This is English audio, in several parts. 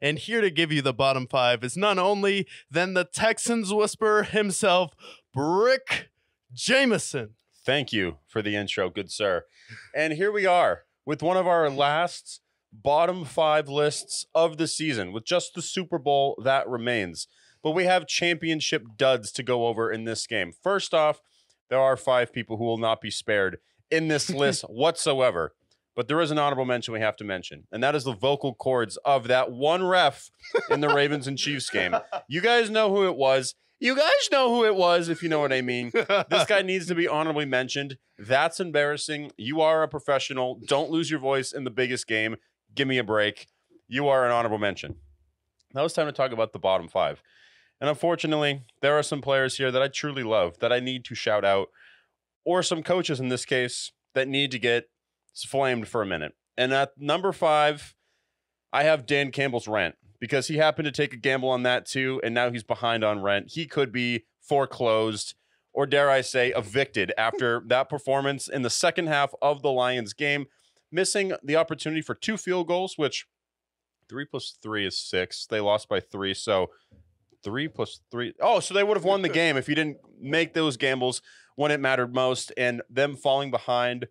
And here to give you the bottom five is none only than the Texans whisperer himself, Brick Jameson. Thank you for the intro, good sir. And here we are with one of our last bottom five lists of the season, with just the Super Bowl that remains. But we have championship duds to go over in this game. First off, there are five people who will not be spared in this list whatsoever. But there is an honorable mention we have to mention, and that is the vocal cords of that one ref in the Ravens and Chiefs game. You guys know who it was. You guys know who it was, if you know what I mean. This guy needs to be honorably mentioned. That's embarrassing. You are a professional. Don't lose your voice in the biggest game. Give me a break. You are an honorable mention. Now it's time to talk about the bottom five. And unfortunately, there are some players here that I truly love that I need to shout out, or some coaches in this case that need to get flamed for a minute. And at number five, I have Dan Campbell's rent, because he happened to take a gamble on that too, and now he's behind on rent. He could be foreclosed, or dare I say, evicted after that performance in the second half of the Lions game, missing the opportunity for 2 field goals, which 3 + 3 is 6. They lost by 3, so 3 + 3. Oh, so they would have won the game if you didn't make those gambles when it mattered most, and them falling behind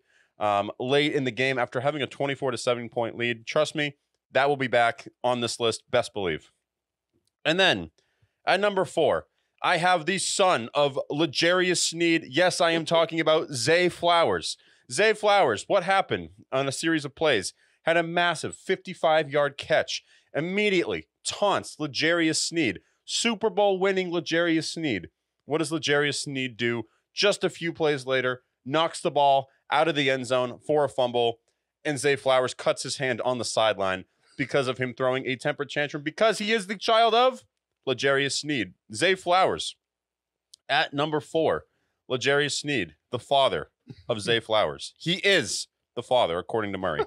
late in the game after having a 24-7 point lead. Trust me, that will be back on this list, best believe. And then at number 4, I have the son of L'Jarius Sneed. Yes, I am talking about Zay Flowers. Zay Flowers, what happened on a series of plays? Had a massive 55-yard catch. Immediately taunts L'Jarius Sneed. Super Bowl winning L'Jarius Sneed. What does L'Jarius Sneed do? Just a few plays later, knocks the ball out of the end zone for a fumble, and Zay Flowers cuts his hand on the sideline because of him throwing a temper tantrum, because he is the child of L'Jarius Sneed. Zay Flowers. At number 4, L'Jarius Sneed, the father of Zay Flowers. He is the father, according to Murray.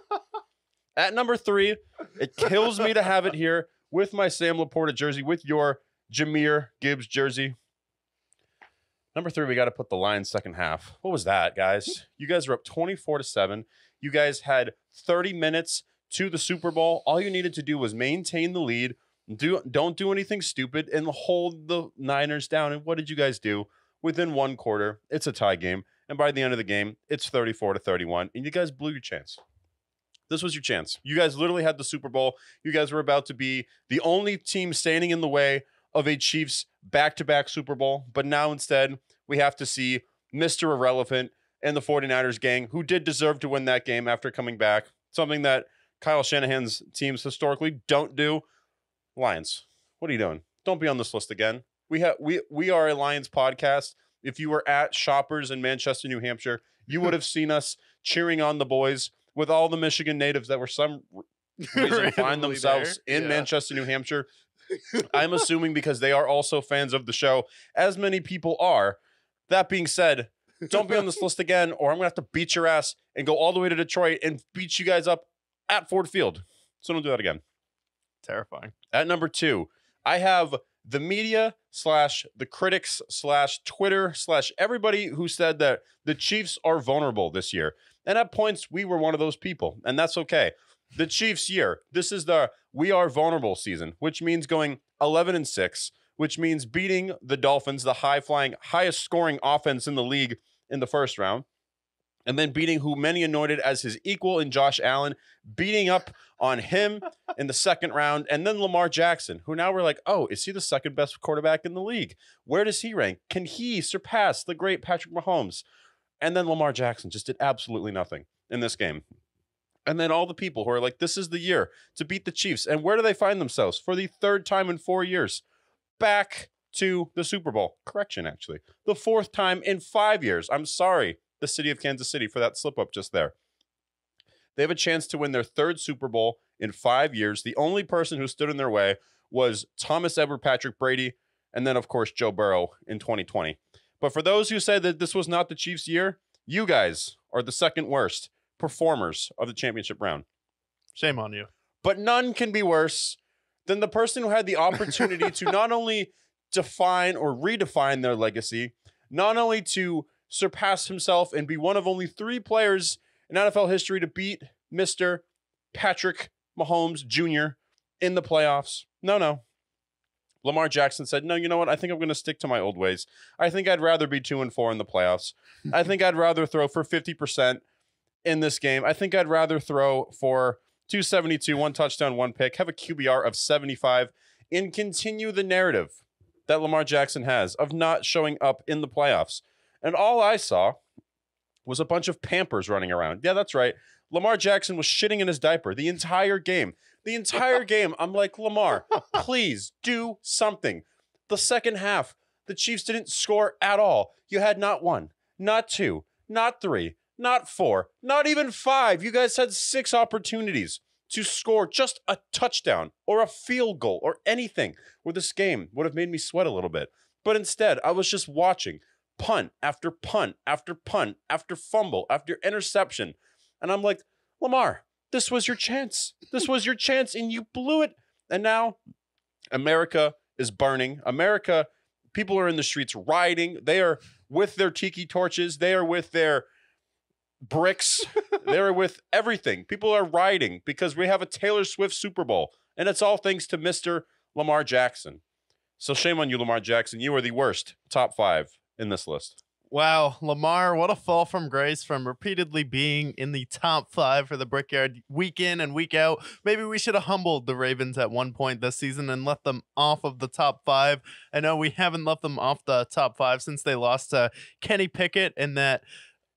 At number 3, it kills me to have it here with my Sam Laporta jersey, with your Jahmyr Gibbs jersey. Number 3, we got to put the Lions second half. What was that, guys? You guys were up 24-7. You guys had 30 minutes to the Super Bowl. All you needed to do was maintain the lead. Don't do anything stupid and hold the Niners down. And what did you guys do? Within one quarter, it's a tie game. And by the end of the game, it's 34-31. And you guys blew your chance. This was your chance. You guys literally had the Super Bowl. You guys were about to be the only team standing in the way of a Chiefs back-to-back Super Bowl. But now instead, we have to see Mr. Irrelevant and the 49ers gang, who did deserve to win that game after coming back. Something that Kyle Shanahan's teams historically don't do. Lions, what are you doing? Don't be on this list again. We are a Lions podcast. If you were at Shoppers in Manchester, New Hampshire, you would have seen us cheering on the boys with all the Michigan natives that were some reason find themselves in Manchester, New Hampshire. I'm assuming because they are also fans of the show, as many people are. That being said, don't be on this list again, or I'm going to have to beat your ass and go all the way to Detroit and beat you guys up at Ford Field. So don't do that again. Terrifying. At number 2, I have the media / the critics / Twitter / everybody who said that the Chiefs are vulnerable this year. And at points, we were one of those people, and that's okay. The Chiefs year, this is the we are vulnerable season, which means going 11-6, which means beating the Dolphins, the high-flying, highest-scoring offense in the league in the first round, and then beating who many anointed as his equal in Josh Allen, beating up on him in the second round, and then Lamar Jackson, who now we're like, oh, is he the second best quarterback in the league? Where does he rank? Can he surpass the great Patrick Mahomes? And then Lamar Jackson just did absolutely nothing in this game. And then all the people who are like, this is the year to beat the Chiefs. And where do they find themselves for the third time in 4 years? Back to the Super Bowl. Correction, actually. The fourth time in 5 years. I'm sorry, the city of Kansas City, for that slip-up just there. They have a chance to win their third Super Bowl in 5 years. The only person who stood in their way was Thomas Edward Patrick Brady, and then, of course, Joe Burrow in 2020. But for those who said that this was not the Chiefs' year, you guys are the second worst performers of the championship round. Shame on you. But none can be worse than the person who had the opportunity to not only define or redefine their legacy, not only to surpass himself and be one of only 3 players in NFL history to beat Mr. Patrick Mahomes Jr., in the playoffs. No. Lamar Jackson said, no, you know what? I think I'm going to stick to my old ways. I think I'd rather be 2-4 in the playoffs. I think I'd rather throw for 50% in this game. I think I'd rather throw for 272, 1 touchdown, 1 pick, have a QBR of 75, and continue the narrative that Lamar Jackson has of not showing up in the playoffs. And all I saw was a bunch of Pampers running around. Yeah, that's right. Lamar Jackson was shitting in his diaper the entire game. The entire game, I'm like, Lamar, please do something. The second half, the Chiefs didn't score at all. You had not 1, not 2, not 3, not 4, not even 5. You guys had 6 opportunities to score just a touchdown or a field goal or anything where this game would have made me sweat a little bit. But instead, I was just watching punt after punt after punt after fumble after interception. And I'm like, Lamar, this was your chance. This was your chance, and you blew it. And now America is burning. America, people are in the streets rioting. They are with their tiki torches. They are with their bricks. They are with everything. People are rioting because we have a Taylor Swift Super Bowl, and it's all thanks to Mr. Lamar Jackson. So shame on you, Lamar Jackson. You are the worst top 5 in this list. Wow, Lamar, what a fall from grace from repeatedly being in the top 5 for the Brickyard week in and week out. Maybe we should have humbled the Ravens at one point this season and left them off of the top 5. I know we haven't left them off the top 5 since they lost to Kenny Pickett in that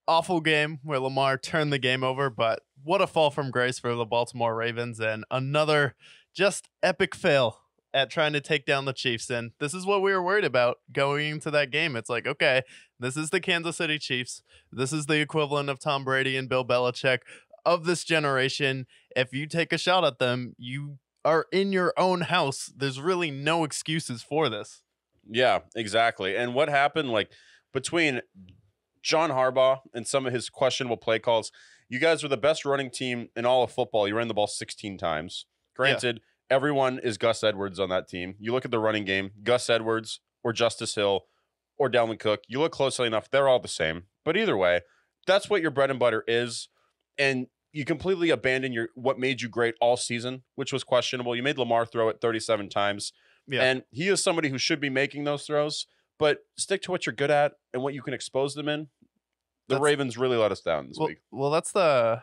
awful game where Lamar turned the game over, but what a fall from grace for the Baltimore Ravens and another just epic fail at trying to take down the Chiefs. And this is what we were worried about going into that game. It's like, okay, this is the Kansas City Chiefs. This is the equivalent of Tom Brady and Bill Belichick of this generation. If you take a shot at them, you are in your own house. There's really no excuses for this. Yeah, exactly. And what happened, like, between John Harbaugh and some of his questionable play calls, you guys were the best running team in all of football. You ran the ball 16 times. Granted, everyone is Gus Edwards on that team. You look at the running game, Gus Edwards or Justice Hill or Dalvin Cook, you look closely enough, they're all the same. But either way, that's what your bread and butter is. And you completely abandon what made you great all season, which was questionable. You made Lamar throw it 37 times. Yeah. And he is somebody who should be making those throws, but stick to what you're good at and what you can expose them in. The Ravens really let us down this week. Well, that's the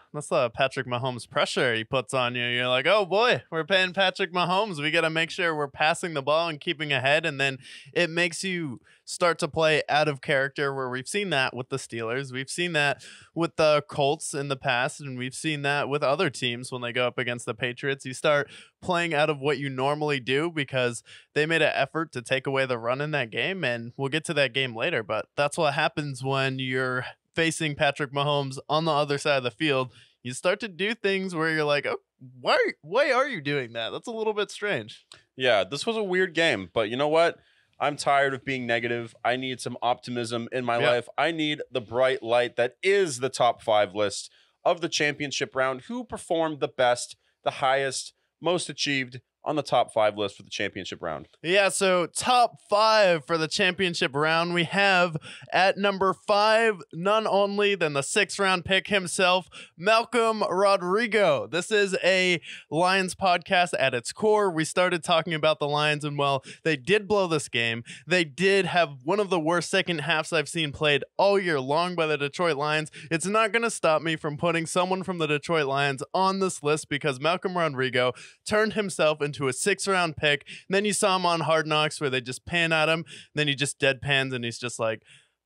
Patrick Mahomes pressure he puts on you. You're like, oh boy, we're paying Patrick Mahomes. We got to make sure we're passing the ball and keeping ahead. And then it makes you start to play out of character, where we've seen that with the Steelers. We've seen that with the Colts in the past, and we've seen that with other teams when they go up against the Patriots. You start playing out of what you normally do because they made an effort to take away the run in that game. And we'll get to that game later, but that's what happens when you're facing Patrick Mahomes on the other side of the field. You start to do things where you're like, oh, why are you doing that? That's a little bit strange. Yeah, this was a weird game, but you know what? I'm tired of being negative. I need some optimism in my life. I need the bright light that is the top 5 list of the championship round. Who performed the best, the highest, most achieved on the top 5 list for the championship round? Yeah, so top 5 for the championship round. We have at number 5, none only than the 6th round pick himself, Malcolm Rodrigo. This is a Lions podcast at its core. We started talking about the Lions, and well, they did blow this game. They did have one of the worst second halves I've seen played all year long by the Detroit Lions. It's not going to stop me from putting someone from the Detroit Lions on this list because Malcolm Rodrigo turned himself into a 6th round pick. And then you saw him on Hard Knocks where they just pan at him. Then he just deadpans and he's just like,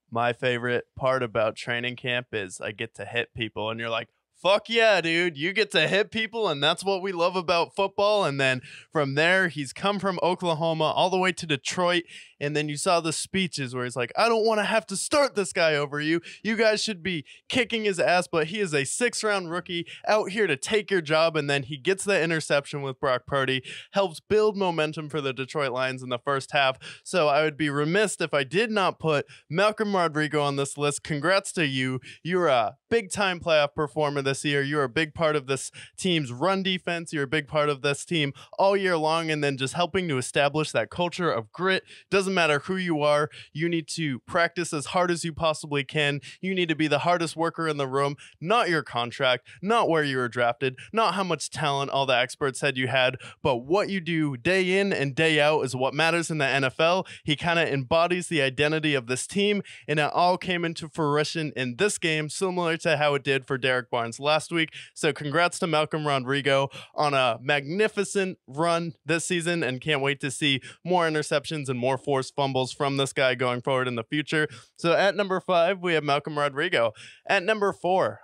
my favorite part about training camp is I get to hit people. And you're like, fuck yeah, dude, you get to hit people, and that's what we love about football. And then from there, he's come from Oklahoma all the way to Detroit, and then you saw the speeches where he's like, I don't want to have to start this guy over you. You guys should be kicking his ass, but he is a 6th round rookie out here to take your job, and then he gets the interception with Brock Purdy, helps build momentum for the Detroit Lions in the first half. So I would be remiss if I did not put Malcolm Rodrigo on this list. Congrats to you. You're a big-time playoff performer this year. You're a big part of this team's run defense. You're a big part of this team all year long, and then just helping to establish that culture of grit. Doesn't doesn't matter who you are. You need to practice as hard as you possibly can. You need to be the hardest worker in the room, not your contract, not where you were drafted, not how much talent all the experts said you had, but what you do day in and day out is what matters in the NFL. He kind of embodies the identity of this team, and it all came into fruition in this game, similar to how it did for Derek Barnes last week. So congrats to Malcolm Rodrigo on a magnificent run this season, and can't wait to see more interceptions and more forced fumbles from this guy going forward in the future. So at number 5, we have Malcolm Rodrigo. At number 4,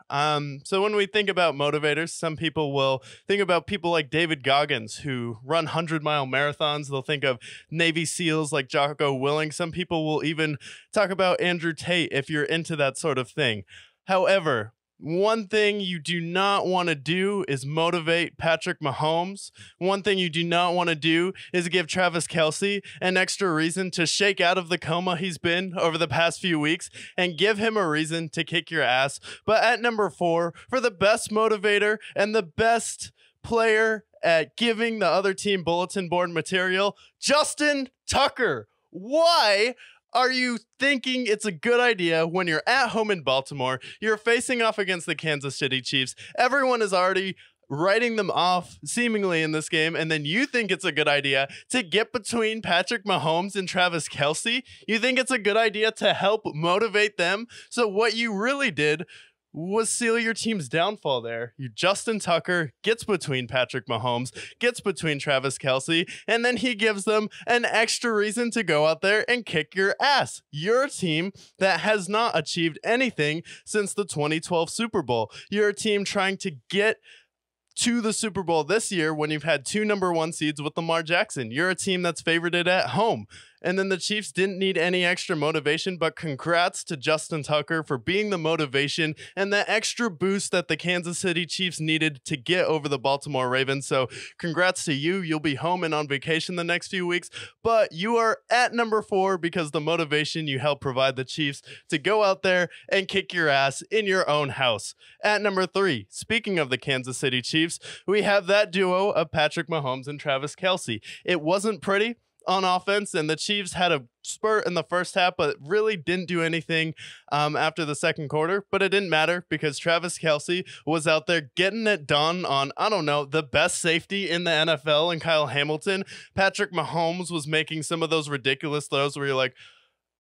so when we think about motivators, some people will think about people like David Goggins who run 100-mile marathons. They'll think of Navy SEALs like Jocko Willing. Some people will even talk about Andrew Tate if you're into that sort of thing. However, one thing you do not want to do is motivate Patrick Mahomes. One thing you do not want to do is give Travis Kelce an extra reason to shake out of the coma he's been over the past few weeks and give him a reason to kick your ass. But at number 4, for the best motivator and the best player at giving the other team bulletin board material, Justin Tucker. Why are you thinking it's a good idea when you're at home in Baltimore, you're facing off against the Kansas City Chiefs, everyone is already writing them off seemingly in this game, and then you think it's a good idea to get between Patrick Mahomes and Travis Kelce? You think it's a good idea to help motivate them? So what you really did was seal your team's downfall there. Justin Tucker gets between Patrick Mahomes, gets between Travis Kelce, and then he gives them an extra reason to go out there and kick your ass. You're a team that has not achieved anything since the 2012 Super Bowl. You're a team trying to get to the Super Bowl this year when you've had 2 number 1 seeds with Lamar Jackson. You're a team that's favorited at home. And then the Chiefs didn't need any extra motivation, but congrats to Justin Tucker for being the motivation and the extra boost that the Kansas City Chiefs needed to get over the Baltimore Ravens. So congrats to you. You'll be home and on vacation the next few weeks, but you are at number 4 because the motivation you helped provide the Chiefs to go out there and kick your ass in your own house. At number 3, speaking of the Kansas City Chiefs, we have that duo of Patrick Mahomes and Travis Kelce. It wasn't pretty on offense, and the Chiefs had a spurt in the first half, but really didn't do anything after the second quarter. But it didn't matter because Travis Kelce was out there getting it done on, I don't know, the best safety in the NFL and Kyle Hamilton. Patrick Mahomes was making some of those ridiculous throws where you're like,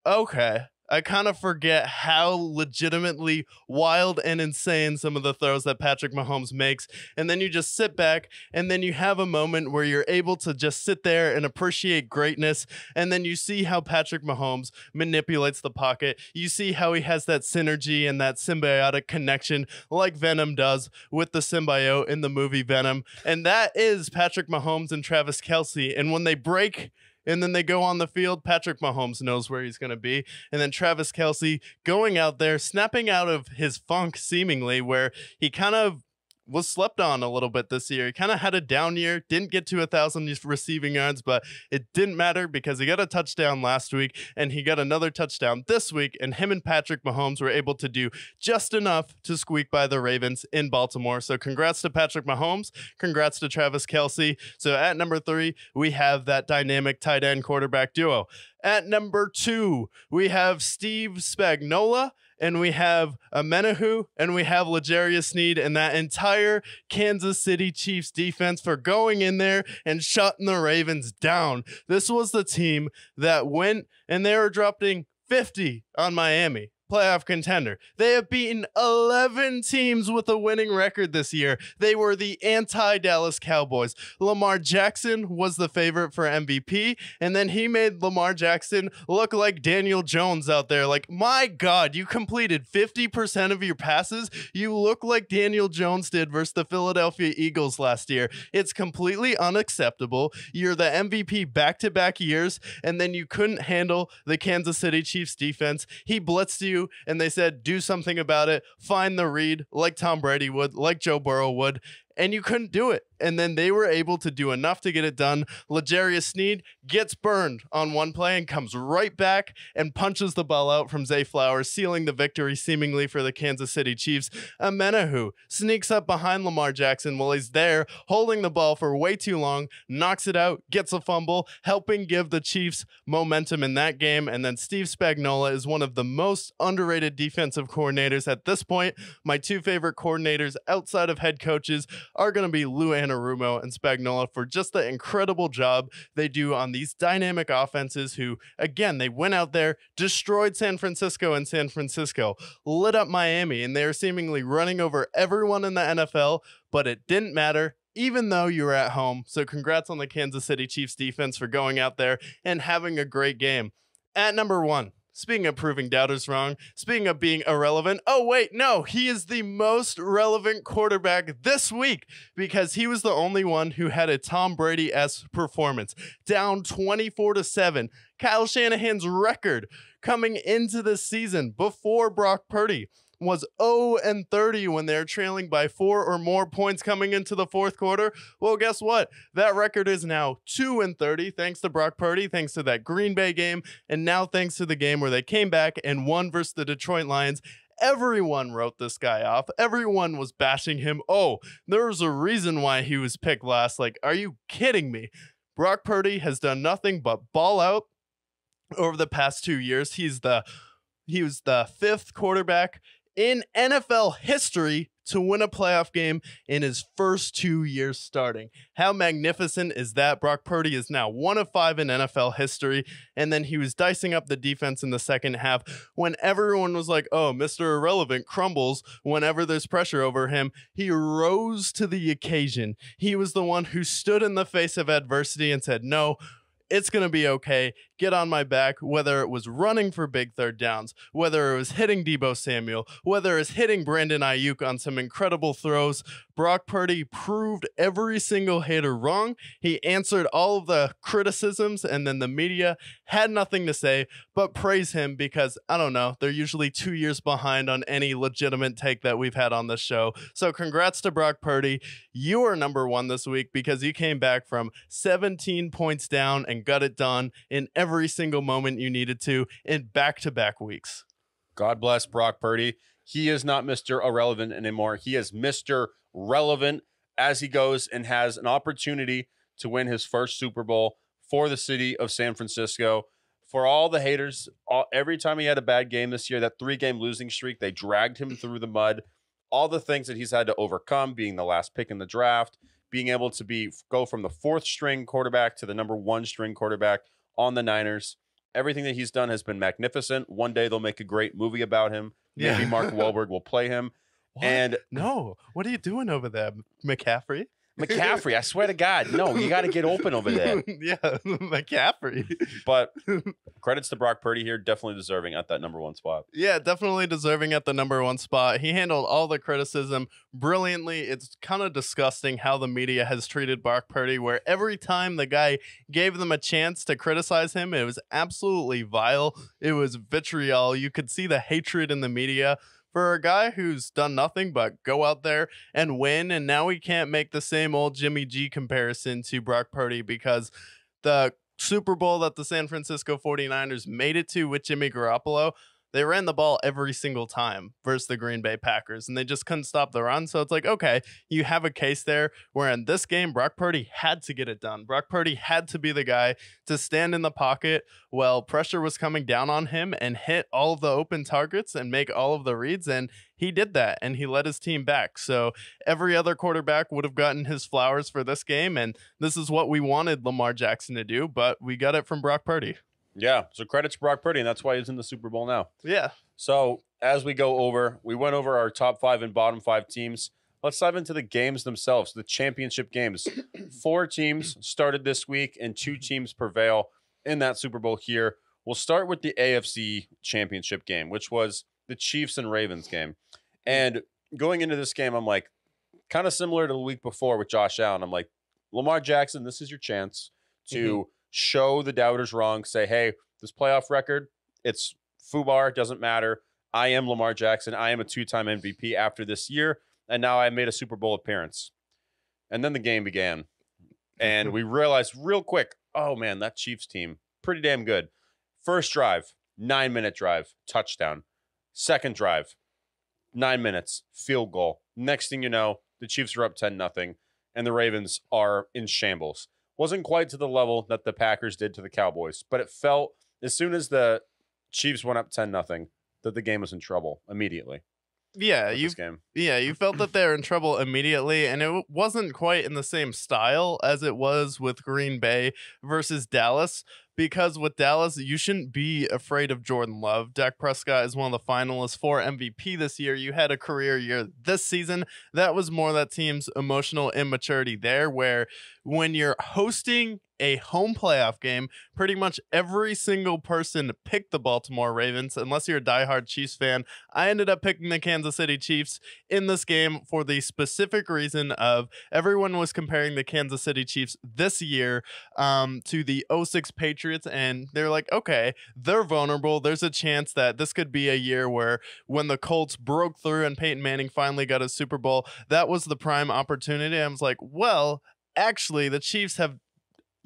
okay, I kind of forget how legitimately wild and insane some of the throws that Patrick Mahomes makes. And then you just sit back and then you have a moment where you're able to just sit there and appreciate greatness. And then you see how Patrick Mahomes manipulates the pocket. You see how he has that synergy and that symbiotic connection like Venom does with the symbiote in the movie Venom. And that is Patrick Mahomes and Travis Kelce. And when they break and then they go on the field, Patrick Mahomes knows where he's going to be. And then Travis Kelce going out there, snapping out of his funk seemingly, where he kind of was slept on a little bit this year. He kind of had a down year, didn't get to 1,000 receiving yards, but it didn't matter because he got a touchdown last week and he got another touchdown this week, and him and Patrick Mahomes were able to do just enough to squeak by the Ravens in Baltimore. So congrats to Patrick Mahomes, congrats to Travis Kelce. So at number 3, we have that dynamic tight end quarterback duo. At number 2, we have Steve Spagnuolo, and we have Amenahu, and we have L'Jarius Sneed, and that entire Kansas City Chiefs defense for going in there and shutting the Ravens down. This was the team that went and they were dropping 50 on Miami. Playoff contender. They have beaten 11 teams with a winning record this year. They were the anti-Dallas Cowboys. Lamar Jackson was the favorite for MVP, and then he made Lamar Jackson look like Daniel Jones out there. Like, my God, you completed 50% of your passes. You look like Daniel Jones did versus the Philadelphia Eagles last year. It's completely unacceptable. You're the MVP back-to-back years, and then you couldn't handle the Kansas City Chiefs defense. He blitzed you, and they said, do something about it. Find the read like Tom Brady would, like Joe Burrow would. and you couldn't do it. And then they were able to do enough to get it done. L'Jarius Sneed gets burned on one play and comes right back and punches the ball out from Zay Flowers, sealing the victory seemingly for the Kansas City Chiefs. Amenahu sneaks up behind Lamar Jackson while he's there, holding the ball for way too long, knocks it out, gets a fumble, helping give the Chiefs momentum in that game. And then Steve Spagnuolo is one of the most underrated defensive coordinators at this point. My two favorite coordinators outside of head coaches are going to be Lou Anarumo and Spagnuolo for just the incredible job they do on these dynamic offenses who, again, they went out there, destroyed San Francisco, and San Francisco lit up Miami, and they are seemingly running over everyone in the NFL, but it didn't matter even though you were at home. So congrats on the Kansas City Chiefs defense for going out there and having a great game. At number 1, speaking of proving doubters wrong, speaking of being irrelevant, oh wait, no, he is the most relevant quarterback this week because he was the only one who had a Tom Brady-esque performance. Down 24-7, Kyle Shanahan's record coming into this season before Brock Purdy was 0-30 when they're trailing by 4 or more points coming into the fourth quarter. Well, guess what? That record is now 2-30 thanks to Brock Purdy, thanks to that Green Bay game, and now thanks to the game where they came back and won versus the Detroit Lions. Everyone wrote this guy off. Everyone was bashing him. Oh, there was a reason why he was picked last. Like, are you kidding me? Brock Purdy has done nothing but ball out over the past 2 years. He was the 5th quarterback in NFL history to win a playoff game in his first 2 years starting. How magnificent is that? Brock Purdy is now 1 of 5 in NFL history, and then he was dicing up the defense in the second half when everyone was like, oh, Mr. Irrelevant crumbles whenever there's pressure over him. He rose to the occasion. He was the one who stood in the face of adversity and said, no, it's going to be okay. Get on my back, whether it was running for big third downs, whether it was hitting Deebo Samuel, whether it's hitting Brandon Ayuk on some incredible throws. Brock Purdy proved every single hater wrong. He answered all of the criticisms, and then the media had nothing to say but praise him because, I don't know, they're usually 2 years behind on any legitimate take that we've had on this show. So congrats to Brock Purdy. You are number 1 this week because you came back from 17 points down and got it done in every single moment you needed to in back-to-back weeks. God bless Brock Purdy. He is not Mr. Irrelevant anymore. He is Mr. Relevant as he goes and has an opportunity to win his first Super Bowl for the city of San Francisco. For all the haters, every time he had a bad game this year, that 3-game losing streak, they dragged him through the mud. All the things that he's had to overcome, being the last pick in the draft, being able to go from the 4th string quarterback to the number 1 string quarterback on the Niners. Everything that he's done has been magnificent. One day they'll make a great movie about him. Maybe Mark Wahlberg will play him. What? And no, what are you doing over there, McCaffrey? McCaffrey, I swear to God, no, you got to get open over there. Yeah, McCaffrey. But credits to Brock Purdy here, definitely deserving at that number 1 spot. Yeah, definitely deserving at the number 1 spot. He handled all the criticism brilliantly. It's kind of disgusting how the media has treated Brock Purdy, where every time the guy gave them a chance to criticize him, it was absolutely vile. It was vitriol. You could see the hatred in the media for a guy who's done nothing but go out there and win, and now we can't make the same old Jimmy G comparison to Brock Purdy because the Super Bowl that the San Francisco 49ers made it to with Jimmy Garoppolo, they ran the ball every single time versus the Green Bay Packers, and they just couldn't stop the run. So it's like, okay, you have a case there where in this game, Brock Purdy had to get it done. Brock Purdy had to be the guy to stand in the pocket while pressure was coming down on him and hit all of the open targets and make all of the reads, and he did that, and he led his team back. So every other quarterback would have gotten his flowers for this game, and this is what we wanted Lamar Jackson to do, but we got it from Brock Purdy. Yeah, so credits to Brock Purdy, and that's why he's in the Super Bowl now. Yeah. So as we went over our top 5 and bottom 5 teams. Let's dive into the games themselves, the championship games. 4 teams started this week, and 2 teams prevail in that Super Bowl here. We'll start with the AFC championship game, which was the Chiefs and Ravens game. And going into this game, I'm like, kind of similar to the week before with Josh Allen. I'm like, Lamar Jackson, this is your chance to show the doubters wrong. Say, hey, this playoff record, it's FUBAR, doesn't matter. I am Lamar Jackson. I am a 2-time MVP after this year, and now I made a Super Bowl appearance. And then the game began. And we realized real quick, oh man, that Chiefs team, pretty damn good. First drive, 9-minute drive, touchdown. Second drive, 9 minutes, field goal. Next thing you know, the Chiefs are up 10-0, and the Ravens are in shambles. Wasn't quite to the level that the Packers did to the Cowboys, but it felt as soon as the Chiefs went up 10-0 that the game was in trouble immediately. Yeah, you felt that they were in trouble immediately, and it wasn't quite in the same style as it was with Green Bay versus Dallas. Because with Dallas, you shouldn't be afraid of Jordan Love. Dak Prescott is one of the finalists for MVP this year. You had a career year this season. That was more that team's emotional immaturity there, where when you're hosting a home playoff game, pretty much every single person picked the Baltimore Ravens, unless you're a diehard Chiefs fan. I ended up picking the Kansas City Chiefs in this game for the specific reason of everyone was comparing the Kansas City Chiefs this year to the 06 Patriots, and they're like, okay, they're vulnerable. There's a chance that this could be a year where when the Colts broke through and Peyton Manning finally got a Super Bowl, that was the prime opportunity. I was like, well, actually, the Chiefs have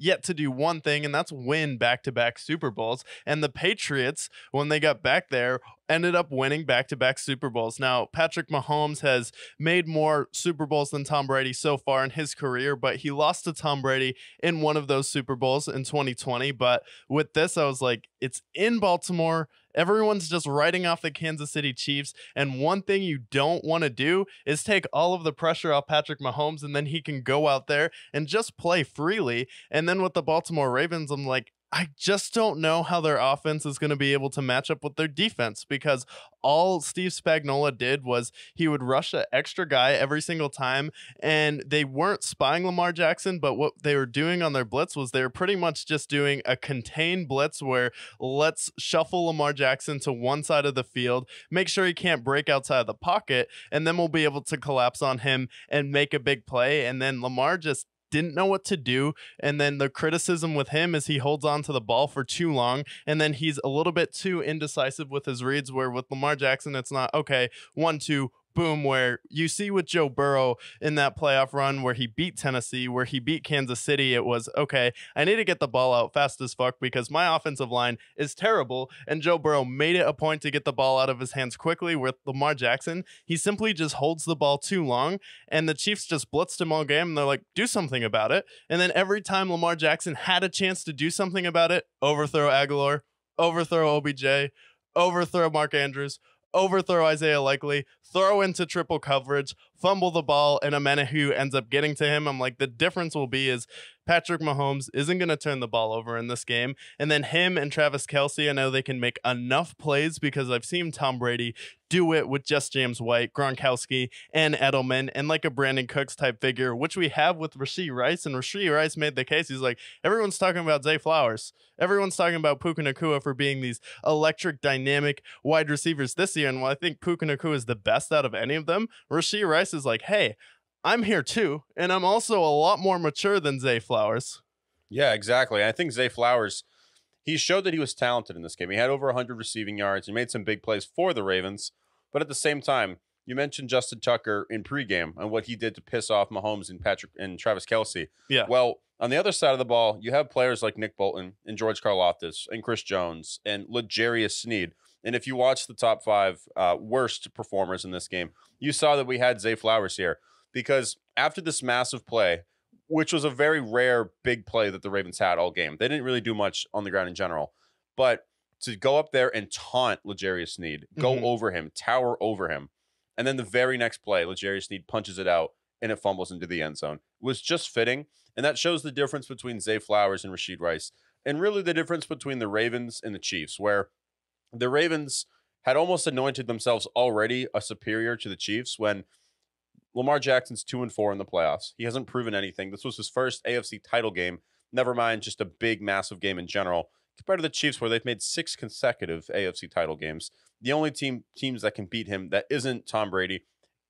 yet to do one thing, and that's win back-to-back Super Bowls. And the Patriots, when they got back there, ended up winning back-to-back Super Bowls. Now, Patrick Mahomes has made more Super Bowls than Tom Brady so far in his career, but he lost to Tom Brady in one of those Super Bowls in 2020. But with this, I was like, it's in Baltimore. Everyone's just writing off the Kansas City Chiefs. And one thing you don't want to do is take all of the pressure off Patrick Mahomes, and then he can go out there and just play freely. And then with the Baltimore Ravens, I'm like, I just don't know how their offense is going to be able to match up with their defense, because all Steve Spagnuolo did was he would rush an extra guy every single time, and they weren't spying Lamar Jackson, but what they were doing on their blitz was they were pretty much just doing a contained blitz where let's shuffle Lamar Jackson to one side of the field, make sure he can't break outside of the pocket, and then we'll be able to collapse on him and make a big play. And then Lamar just didn't know what to do. And then the criticism with him is he holds on to the ball for too long, and then he's a little bit too indecisive with his reads, where with Lamar Jackson, it's not, okay, 1-2, boom, where you see with Joe Burrow in that playoff run where he beat Tennessee, where he beat Kansas City, it was, okay, I need to get the ball out fast as fuck because my offensive line is terrible, and Joe Burrow made it a point to get the ball out of his hands quickly. With Lamar Jackson, he simply just holds the ball too long, and the Chiefs just blitzed him all game, and they're like, do something about it. And then every time Lamar Jackson had a chance to do something about it, overthrow Aguilar, overthrow OBJ, overthrow Mark Andrews, overthrow Isaiah Likely, throw into triple coverage, fumble the ball, and Amenahu ends up getting to him. I'm like, the difference will be is Patrick Mahomes isn't going to turn the ball over in this game. And then him and Travis Kelce, I know they can make enough plays because I've seen Tom Brady do it with just James White, Gronkowski, and Edelman, and like a Brandon Cooks type figure, which we have with Rashee Rice. And Rashee Rice made the case. He's like, everyone's talking about Zay Flowers. Everyone's talking about Puka Nacua for being these electric, dynamic wide receivers this year. And while I think Puka Nacua is the best out of any of them, Rashee Rice is like, hey, I'm here too, and I'm also a lot more mature than Zay Flowers. Yeah, exactly. I think Zay Flowers, he showed that he was talented in this game. He had over 100 receiving yards. He made some big plays for the Ravens. But at the same time, you mentioned Justin Tucker in pregame and what he did to piss off Mahomes and Patrick and Travis Kelce. Yeah. Well, on the other side of the ball, you have players like Nick Bolton and George Karlaftis and Chris Jones and L'Jarius Sneed. And if you watch the top 5 worst performers in this game, you saw that we had Zay Flowers here. Because after this massive play, which was a very rare big play that the Ravens had all game, they didn't really do much on the ground in general. But to go up there and taunt L'Jarius Sneed, go over him, tower over him, and then the very next play, L'Jarius Sneed punches it out and it fumbles into the end zone. It was just fitting, and that shows the difference between Zay Flowers and Rashee Rice, and really the difference between the Ravens and the Chiefs, where the Ravens had almost anointed themselves already a superior to the Chiefs when Lamar Jackson's 2-4 in the playoffs. He hasn't proven anything. This was his first AFC title game, never mind just a big, massive game in general, compared to the Chiefs where they've made 6 consecutive AFC title games. The only teams that can beat him that isn't Tom Brady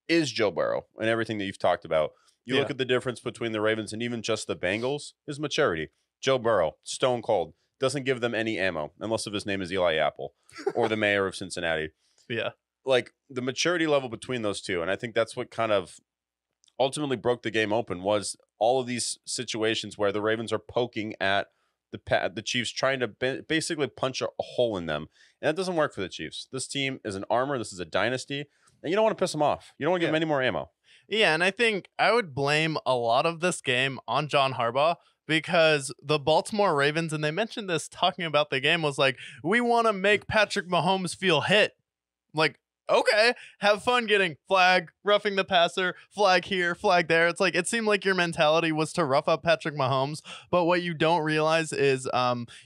is Joe Burrow and everything that you've talked about. You look at the difference between the Ravens and even just the Bengals is maturity. Joe Burrow, stone cold, doesn't give them any ammo, unless if his name is Eli Apple or the mayor of Cincinnati. Yeah. Like the maturity level between those two. And I think that's what kind of ultimately broke the game open was all of these situations where the Ravens are poking at the Chiefs, trying to basically punch a hole in them. And that doesn't work for the Chiefs. This team is an armor. This is a dynasty. And you don't want to piss them off. You don't want to give them any more ammo. Yeah, and I think I would blame a lot of this game on John Harbaugh, because the Baltimore Ravens, and they mentioned this talking about the game, was like, we want to make Patrick Mahomes feel hit. Like, okay, have fun getting flag, roughing the passer, flag here, flag there. It's like, it seemed like your mentality was to rough up Patrick Mahomes, but what you don't realize is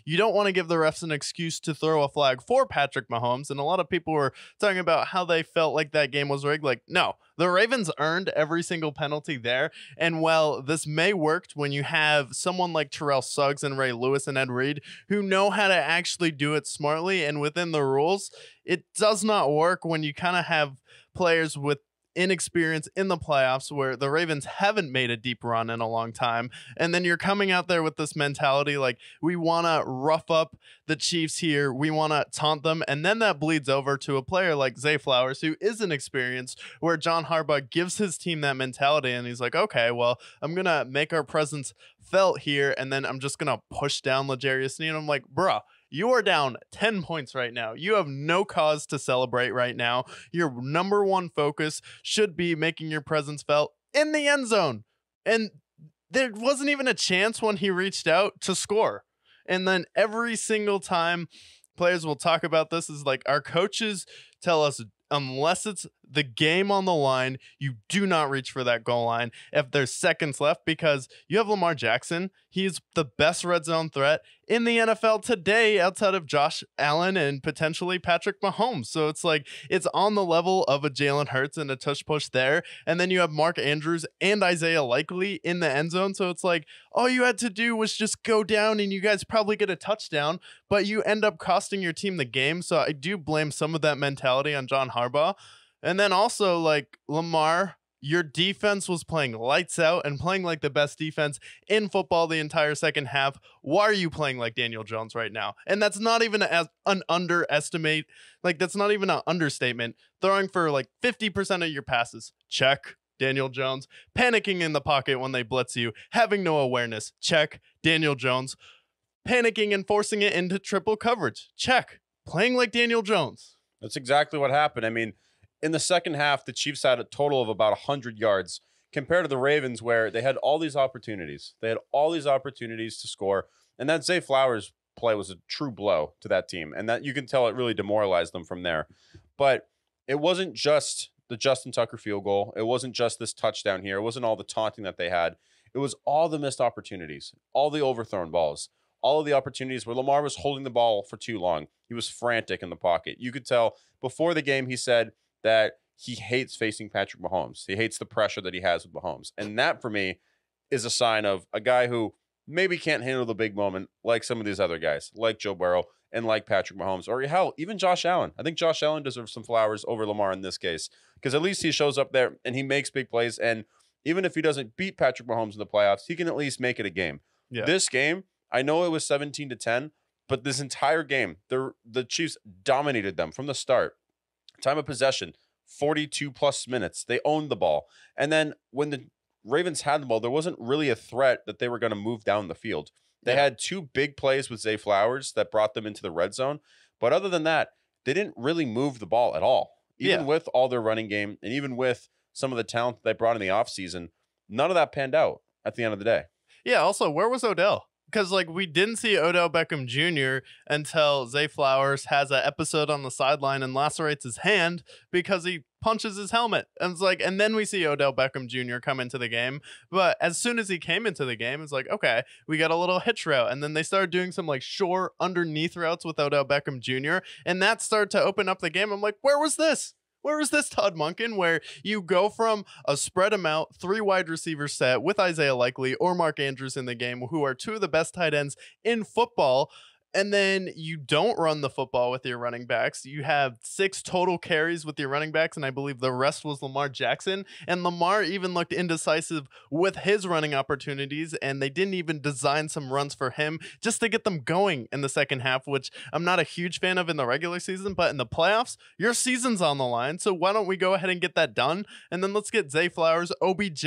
you don't want to give the refs an excuse to throw a flag for Patrick Mahomes. And a lot of people were talking about how they felt like that game was rigged. Like, no, the Ravens earned every single penalty there. And while this may work when you have someone like Terrell Suggs and Ray Lewis and Ed Reed who know how to actually do it smartly and within the rules, it does not work when you kind of have players with inexperience in the playoffs where the Ravens haven't made a deep run in a long time. And then you're coming out there with this mentality like, we want to rough up the Chiefs here. We want to taunt them. And then that bleeds over to a player like Zay Flowers, who is inexperienced, where John Harbaugh gives his team that mentality. And he's like, okay, well, I'm going to make our presence felt here. And then I'm just going to push down L'Jarius Sneed. And I'm like, bruh, you are down 10 points right now. You have no cause to celebrate right now. Your number one focus should be making your presence felt in the end zone. And there wasn't even a chance when he reached out to score. And then every single time, players will talk about this, is like, our coaches tell us, unless it's the game on the line, you do not reach for that goal line if there's seconds left, because you have Lamar Jackson. He's the best red zone threat in the NFL today outside of Josh Allen and potentially Patrick Mahomes. So it's like, it's on the level of a Jalen Hurts and a tush push there. And then you have Mark Andrews and Isaiah Likely in the end zone. So it's like, all you had to do was just go down and you guys probably get a touchdown, but you end up costing your team the game. So I do blame some of that mentality on John Harbaugh. And then also, like, Lamar, your defense was playing lights out and playing like the best defense in football the entire second half. Why are you playing like Daniel Jones right now? And that's not even an underestimate. Like, that's not even an understatement. Throwing for like 50% of your passes. Check. Daniel Jones. Panicking in the pocket when they blitz you. Having no awareness. Check. Daniel Jones. Panicking and forcing it into triple coverage. Check. Playing like Daniel Jones. That's exactly what happened. I mean, in the second half, the Chiefs had a total of about 100 yards compared to the Ravens, where they had all these opportunities. They had all these opportunities to score. And that Zay Flowers play was a true blow to that team. And that you can tell it really demoralized them from there. But it wasn't just the Justin Tucker field goal. It wasn't just this touchdown here. It wasn't all the taunting that they had. It was all the missed opportunities, all the overthrown balls, all of the opportunities where Lamar was holding the ball for too long. He was frantic in the pocket. You could tell before the game, he said that he hates facing Patrick Mahomes. He hates the pressure that he has with Mahomes. And that, for me, is a sign of a guy who maybe can't handle the big moment like some of these other guys, like Joe Burrow and like Patrick Mahomes, or hell, even Josh Allen. I think Josh Allen deserves some flowers over Lamar in this case, because at least he shows up there and he makes big plays. And even if he doesn't beat Patrick Mahomes in the playoffs, he can at least make it a game. Yeah. This game, I know it was 17-10, but this entire game, the Chiefs dominated them from the start. Time of possession, 42 plus minutes. They owned the ball. And then when the Ravens had the ball, there wasn't really a threat that they were going to move down the field. They had two big plays with Zay Flowers that brought them into the red zone. But other than that, they didn't really move the ball at all. Even with all their running game and even with some of the talent that they brought in the offseason, none of that panned out at the end of the day. Yeah, also, where was Odell? Because, like, we didn't see Odell Beckham Jr. until Zay Flowers has an episode on the sideline and lacerates his hand because he punches his helmet. And it's like, and then we see Odell Beckham Jr. come into the game. But as soon as he came into the game, it's like, okay, we got a little hitch route. And then they started doing some, like, short underneath routes with Odell Beckham Jr. And that started to open up the game. I'm like, where was this? Where was this, Todd Monken, where you go from a spread them out, 3 wide receiver set with Isaiah Likely or Mark Andrews in the game, who are 2 of the best tight ends in football, And then you don't run the football with your running backs. You have 6 total carries with your running backs, and I believe the rest was Lamar Jackson. And Lamar even looked indecisive with his running opportunities, and they didn't even design some runs for him just to get them going in the second half, which I'm not a huge fan of in the regular season, but in the playoffs, your season's on the line. So why don't we go ahead and get that done? And then let's get Zay Flowers, OBJ,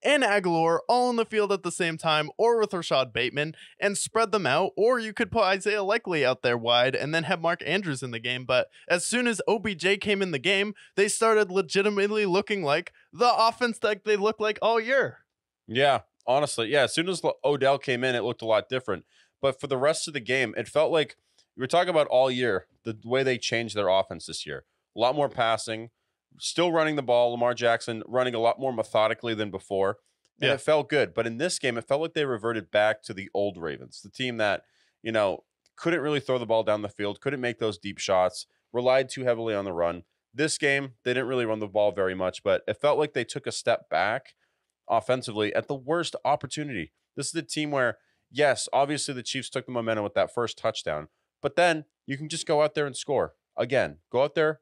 and Aguilar all in the field at the same time, or with Rashad Bateman, and spread them out. Or you could put Isaiah Likely out there wide and then have Mark Andrews in the game. But as soon as OBJ came in the game, they started legitimately looking like the offense that they looked like all year. Yeah, honestly. Yeah, as soon as Odell came in, it looked a lot different. But for the rest of the game, it felt like we were talking about all year, the way they changed their offense this year. A lot more passing, still running the ball. Lamar Jackson running a lot more methodically than before. And it felt good. But in this game, it felt like they reverted back to the old Ravens, the team that, couldn't really throw the ball down the field, couldn't make those deep shots, relied too heavily on the run. This game, they didn't really run the ball very much, but it felt like they took a step back offensively at the worst opportunity. This is the team where, yes, obviously the Chiefs took the momentum with that first touchdown, but then you can just go out there and score. Again, go out there,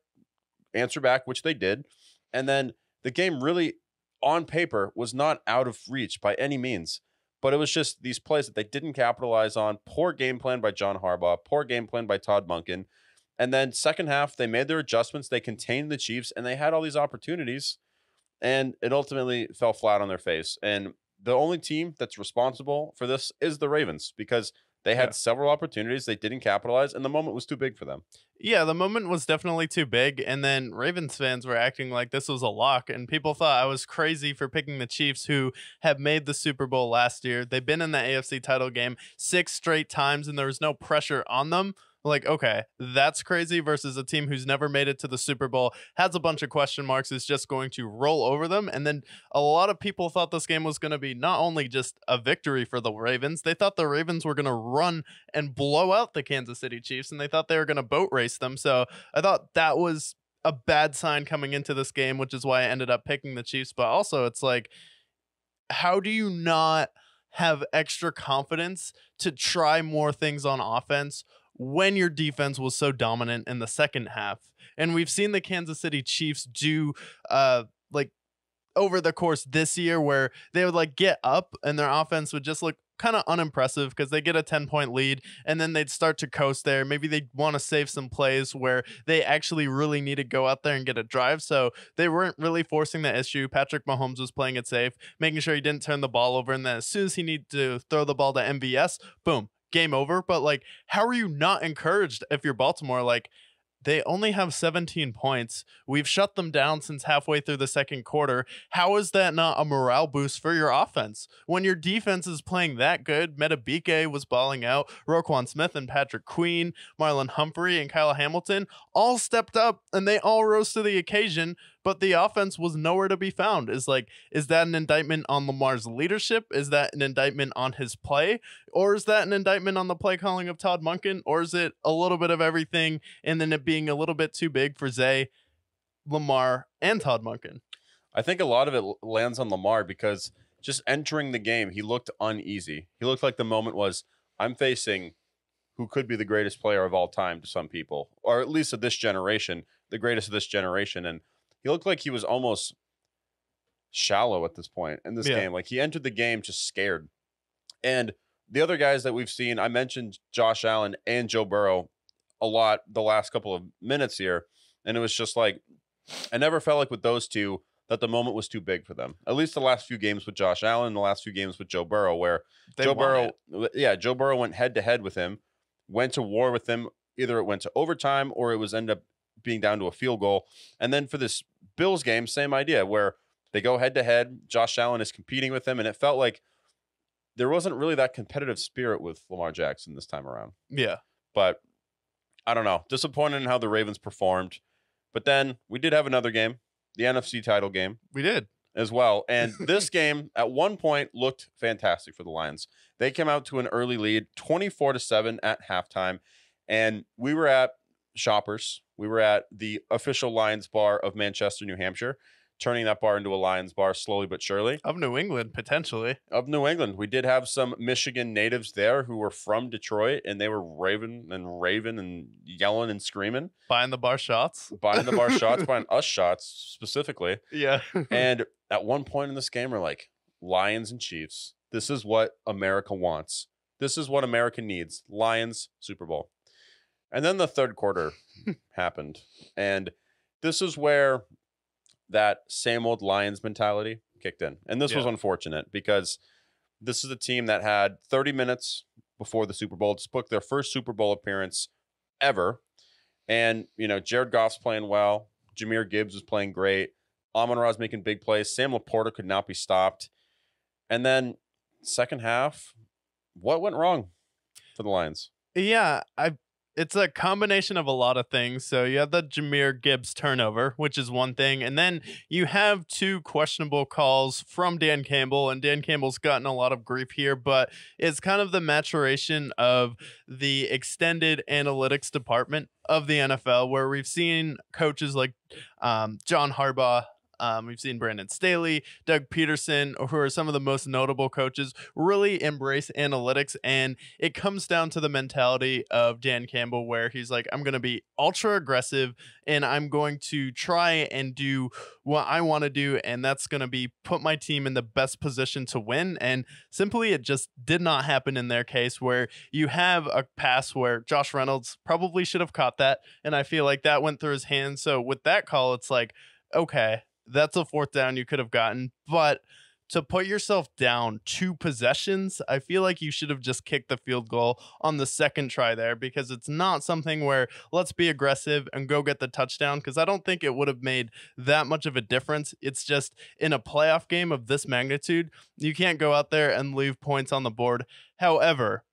answer back, which they did, and then the game really, on paper, was not out of reach by any means. But it was just these plays that they didn't capitalize on. Poor game plan by John Harbaugh. Poor game plan by Todd Monken. And then second half, they made their adjustments. They contained the Chiefs, and they had all these opportunities. And it ultimately fell flat on their face. And the only team that's responsible for this is the Ravens, because they had several opportunities. They didn't capitalize, and the moment was too big for them. Yeah, the moment was definitely too big, and then Ravens fans were acting like this was a lock, and people thought I was crazy for picking the Chiefs, who have made the Super Bowl last year. They've been in the AFC title game 6 straight times, and there was no pressure on them. Like, okay, that's crazy versus a team who's never made it to the Super Bowl, has a bunch of question marks, is just going to roll over them. And then a lot of people thought this game was going to be not only just a victory for the Ravens, they thought the Ravens were going to run and blow out the Kansas City Chiefs, and they thought they were going to boat race them. So I thought that was a bad sign coming into this game, which is why I ended up picking the Chiefs. But also, it's like, how do you not have extra confidence to try more things on offense when your defense was so dominant in the second half? And we've seen the Kansas City Chiefs do like over the course this year, where they would like get up and their offense would just look kind of unimpressive because they get a 10-point lead and then they'd start to coast there. Maybe they want to save some plays where they actually really need to go out there and get a drive. So they weren't really forcing the issue. Patrick Mahomes was playing it safe, making sure he didn't turn the ball over. And then as soon as he needed to throw the ball to MVS, boom, game over. But like, how are you not encouraged if you're Baltimore? Like, they only have 17 points. We've shut them down since halfway through the second quarter. How is that not a morale boost for your offense? When your defense is playing that good, Metabike was balling out, Roquan Smith and Patrick Queen, Marlon Humphrey and Kyle Hamilton all stepped up and they all rose to the occasion, but the offense was nowhere to be found. Is that an indictment on Lamar's leadership? Is that an indictment on his play? Or is that an indictment on the play calling of Todd Monken? Or is it a little bit of everything and then it being a little bit too big for Zay, Lamar, and Todd Monken? I think a lot of it lands on Lamar because just entering the game, he looked uneasy. He looked like the moment was, I'm facing who could be the greatest player of all time to some people, or at least of this generation, the greatest of this generation. And he looked like he was almost shallow at this point in this game. Like, he entered the game just scared. And the other guys that we've seen, I mentioned Josh Allen and Joe Burrow a lot the last couple of minutes here. And it was just like, I never felt like with those two that the moment was too big for them. At least the last few games with Josh Allen, the last few games with Joe Burrow, where Joe Burrow went head to head with him, went to war with him. Either it went to overtime or it was ended up being down to a field goal. And then for this Bills game, same idea, where they go head to head. Josh Allen is competing with him, and it felt like there wasn't really that competitive spirit with Lamar Jackson this time around. Yeah. But I don't know. Disappointed in how the Ravens performed. But then we did have another game, the NFC title game. We did. As well. And this game at one point looked fantastic for the Lions. They came out to an early lead, 24-7 at halftime. And we were at Shoppers. We were at the official Lions bar of Manchester, New Hampshire, turning that bar into a Lions bar slowly but surely. Of New England, potentially. Of New England, we did have some Michigan natives there who were from Detroit, and they were raving and yelling and screaming. Buying the bar shots. Buying the bar shots, buying us shots specifically. Yeah. And at one point in this game, we're like, Lions and Chiefs. This is what America wants. This is what America needs. Lions, Super Bowl. And then the third quarter happened. And this is where that same old Lions mentality kicked in. And this was unfortunate because this is a team that had 30 minutes before the Super Bowl to book their first Super Bowl appearance ever. And, Jared Goff's playing well. Jahmyr Gibbs is playing great. Amon-Ra's making big plays. Sam Laporta could not be stopped. And then second half, what went wrong for the Lions? Yeah, it's a combination of a lot of things. So you have the Jahmyr Gibbs turnover, which is one thing. And then you have two questionable calls from Dan Campbell. And Dan Campbell's gotten a lot of grief here, but it's kind of the maturation of the extended analytics department of the NFL, where we've seen coaches like John Harbaugh, we've seen Brandon Staley, Doug Peterson, who are some of the most notable coaches, really embrace analytics. And it comes down to the mentality of Dan Campbell, where he's like, I'm going to be ultra aggressive and I'm going to try and do what I want to do. And that's going to be put my team in the best position to win. And simply, it just did not happen in their case, where you have a pass where Josh Reynolds probably should have caught that. And I feel like that went through his hands. So with that call, it's like, okay, that's a fourth down you could have gotten, but to put yourself down 2 possessions, I feel like you should have just kicked the field goal on the second try there, because it's not something where let's be aggressive and go get the touchdown, because I don't think it would have made that much of a difference. It's just in a playoff game of this magnitude, you can't go out there and leave points on the board. However,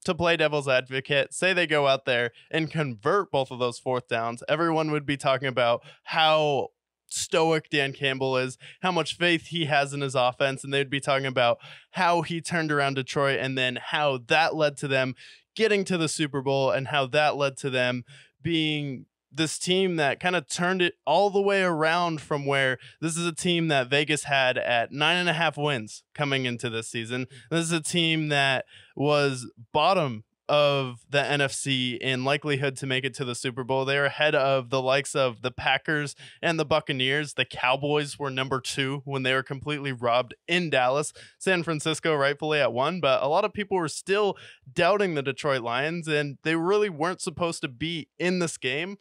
to play devil's advocate, say they go out there and convert both of those fourth downs, everyone would be talking about how stoic Dan Campbell is, how much faith he has in his offense, and they'd be talking about how he turned around Detroit and then how that led to them getting to the Super Bowl and how that led to them being this team that kind of turned it all the way around from where this is a team that Vegas had at 9.5 wins coming into this season. This is a team that was bottom of the NFC in likelihood to make it to the Super Bowl. They're ahead of the likes of the Packers and the Buccaneers. The Cowboys were number 2 when they were completely robbed in Dallas. San Francisco rightfully at 1, but a lot of people were still doubting the Detroit Lions, and they really weren't supposed to be in this game.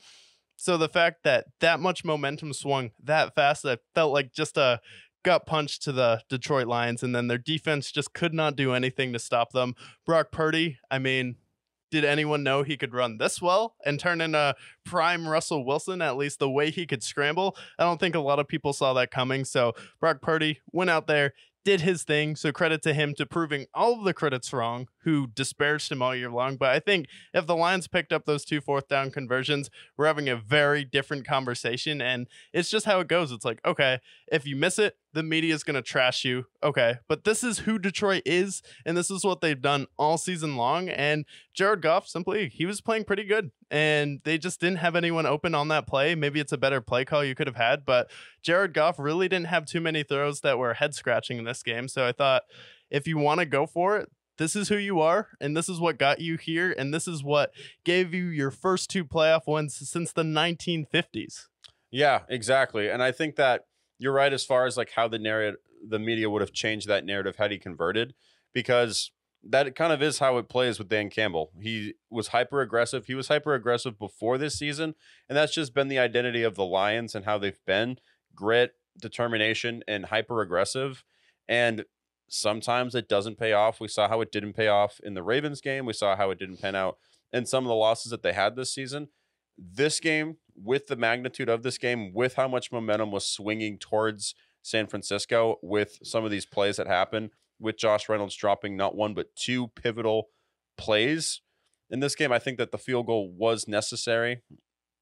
So the fact that that much momentum swung that fast, I felt like just a gut punch to the Detroit Lions, and then their defense just could not do anything to stop them. Brock Purdy, I mean, did anyone know he could run this well and turn into prime Russell Wilson, at least the way he could scramble? I don't think a lot of people saw that coming. So Brock Purdy went out there, did his thing. So credit to him to proving all of the critics wrong who disparaged him all year long. But I think if the Lions picked up those 2 fourth down conversions, we're having a very different conversation. And it's just how it goes. It's like, okay, if you miss it, the media is going to trash you. Okay, but this is who Detroit is, and this is what they've done all season long. And Jared Goff, simply, he was playing pretty good, and they just didn't have anyone open on that play. Maybe it's a better play call you could have had, but Jared Goff really didn't have too many throws that were head-scratching in this game. So I thought, if you want to go for it, this is who you are, and this is what got you here, and this is what gave you your first 2 playoff wins since the 1950s. Yeah, exactly. And I think that you're right as far as like how the media would have changed that narrative had he converted, because that kind of is how it plays with Dan Campbell. He was hyper aggressive. He was hyper aggressive before this season, and that's just been the identity of the Lions and how they've been: grit, determination, and hyper aggressive. And sometimes it doesn't pay off. We saw how it didn't pay off in the Ravens game. We saw how it didn't pan out in some of the losses that they had this season. This game, with the magnitude of this game, with how much momentum was swinging towards San Francisco, with some of these plays that happened, with Josh Reynolds dropping not 1 but 2 pivotal plays in this game, I think that the field goal was necessary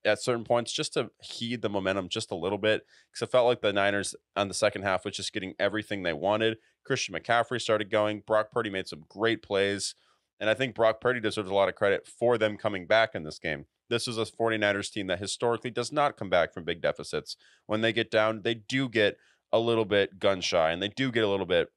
at certain points just to heed the momentum just a little bit, because it felt like the Niners on the second half was just getting everything they wanted. Christian McCaffrey started going. Brock Purdy made some great plays, and I think Brock Purdy deserves a lot of credit for them coming back in this game. this is a 49ers team that historically does not come back from big deficits. When they get down, they do get a little bit gun shy and they do get a little bit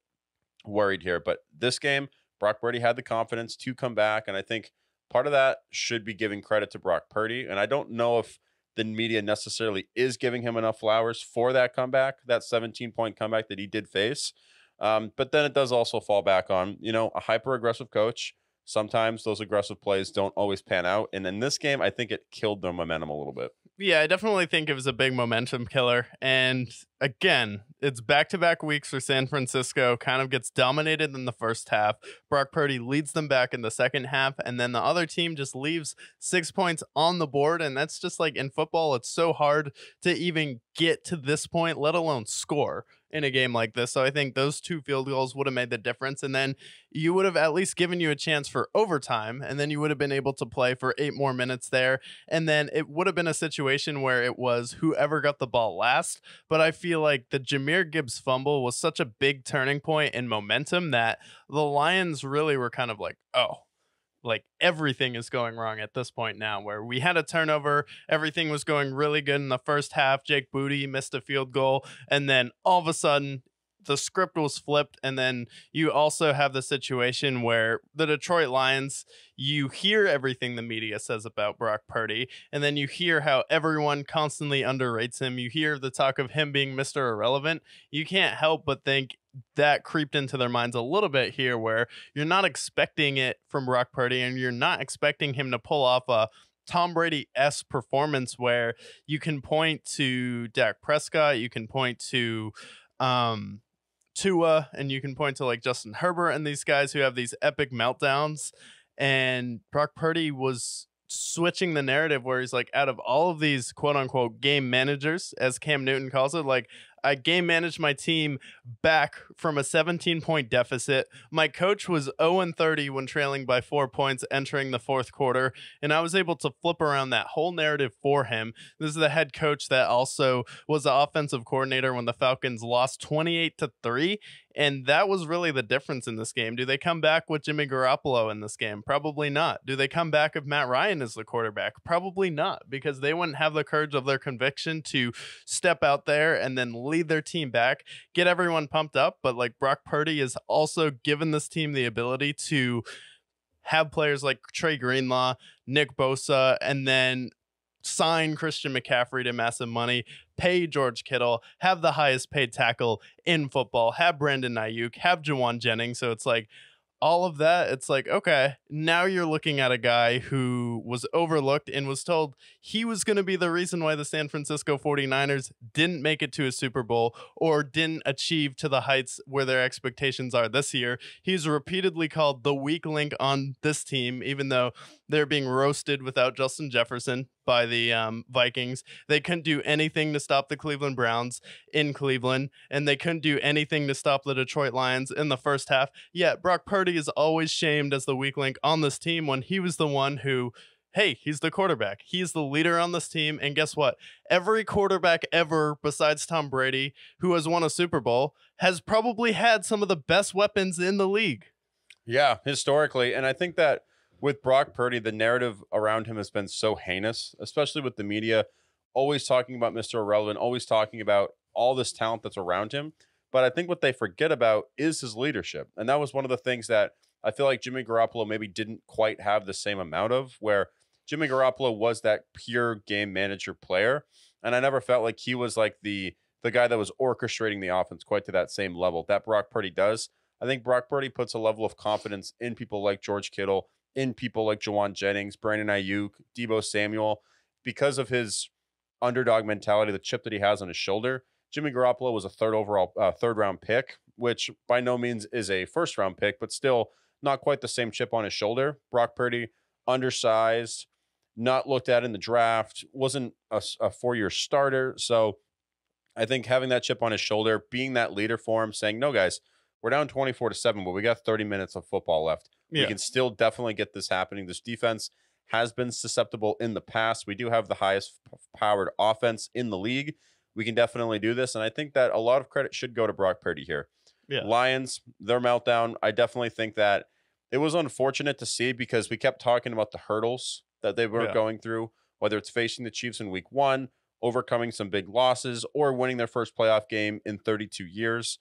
worried here. But this game, Brock Purdy had the confidence to come back. And I think part of that should be giving credit to Brock Purdy. And I don't know if the media necessarily is giving him enough flowers for that comeback, that 17-point comeback that he did face. But then it does also fall back on, a hyper-aggressive coach. Sometimes those aggressive plays don't always pan out. And in this game, I think it killed their momentum a little bit. Yeah, I definitely think it was a big momentum killer. And again, it's back-to-back weeks for San Francisco, kind of gets dominated in the first half. Brock Purdy leads them back in the second half, and then the other team just leaves 6 points on the board. And that's just like in football, it's so hard to even get to this point, let alone score in a game like this. So I think those 2 field goals would have made the difference. And then you would have at least given you a chance for overtime, and then you would have been able to play for 8 more minutes there. And then it would have been a situation where it was whoever got the ball last. But I feel like the Jahmyr Gibbs fumble was such a big turning point in momentum that the Lions really were kind of like, oh, like everything is going wrong at this point now, where we had a turnover. Everything was going really good in the first half. Jake Booty missed a field goal. And then all of a sudden the script was flipped. And then you also have the situation where the Detroit Lions, you hear everything the media says about Brock Purdy, and then you hear how everyone constantly underrates him. You hear the talk of him being Mr. Irrelevant. You can't help but think that creeped into their minds a little bit here, where you're not expecting it from Brock Purdy, and you're not expecting him to pull off a Tom Brady-esque performance where you can point to Dak Prescott, you can point to Tua, and you can point to like Justin Herbert and these guys who have these epic meltdowns. And Brock Purdy was switching the narrative where he's like, out of all of these quote unquote game managers, as Cam Newton calls it, like, I game managed my team back from a 17-point deficit. My coach was 0-30 when trailing by 4 points entering the fourth quarter, and I was able to flip around that whole narrative for him. This is the head coach that also was the offensive coordinator when the Falcons lost 28-3, and that was really the difference in this game. Do they come back with Jimmy Garoppolo in this game? Probably not. Do they come back if Matt Ryan is the quarterback? Probably not, because they wouldn't have the courage of their conviction to step out there and then lead their team back, get everyone pumped up. But like, Brock Purdy has also given this team the ability to have players like Trey Greenlaw, Nick Bosa, and then sign Christian McCaffrey to massive money, pay George Kittle, have the highest paid tackle in football, have Brandon Ayuk, have Jawan Jennings. So it's like, all of that, it's like, okay, now you're looking at a guy who was overlooked and was told he was going to be the reason why the San Francisco 49ers didn't make it to a Super Bowl or didn't achieve to the heights where their expectations are this year. He's repeatedly called the weak link on this team, even though they're being roasted without Justin Jefferson by the Vikings. They couldn't do anything to stop the Cleveland Browns in Cleveland, and they couldn't do anything to stop the Detroit Lions in the first half. Yet Brock Purdy is always shamed as the weak link on this team when he was the one who, hey, he's the quarterback. He's the leader on this team. And guess what? Every quarterback ever besides Tom Brady who has won a Super Bowl has probably had some of the best weapons in the league. Yeah, historically. And I think that with Brock Purdy, the narrative around him has been so heinous, especially with the media always talking about Mr. Irrelevant, always talking about all this talent that's around him. But I think what they forget about is his leadership. And that was one of the things that I feel like Jimmy Garoppolo maybe didn't quite have the same amount of, where Jimmy Garoppolo was that pure game manager player. And I never felt like he was like the guy that was orchestrating the offense quite to that same level that Brock Purdy does. I think Brock Purdy puts a level of confidence in people like George Kittle, in people like Jawan Jennings, Brandon Ayuk, Deebo Samuel, because of his underdog mentality, the chip that he has on his shoulder. Jimmy Garoppolo was a third round pick, which by no means is a first round pick, but still not quite the same chip on his shoulder. Brock Purdy, undersized, not looked at in the draft, wasn't a 4-year starter. So I think having that chip on his shoulder, being that leader for him, saying, no, guys, we're down 24-7, but we got 30 minutes of football left. Yeah. We can still definitely get this happening. This defense has been susceptible in the past. We do have the highest powered offense in the league. We can definitely do this. And I think that a lot of credit should go to Brock Purdy here. Yeah. Lions, their meltdown, I definitely think that it was unfortunate to see because we kept talking about the hurdles that they were going through whether it's facing the Chiefs in week 1, overcoming some big losses, or winning their first playoff game in 32 years.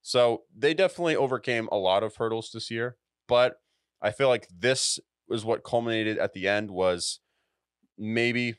So they definitely overcame a lot of hurdles this year, but I feel like this was what culminated at the end was maybe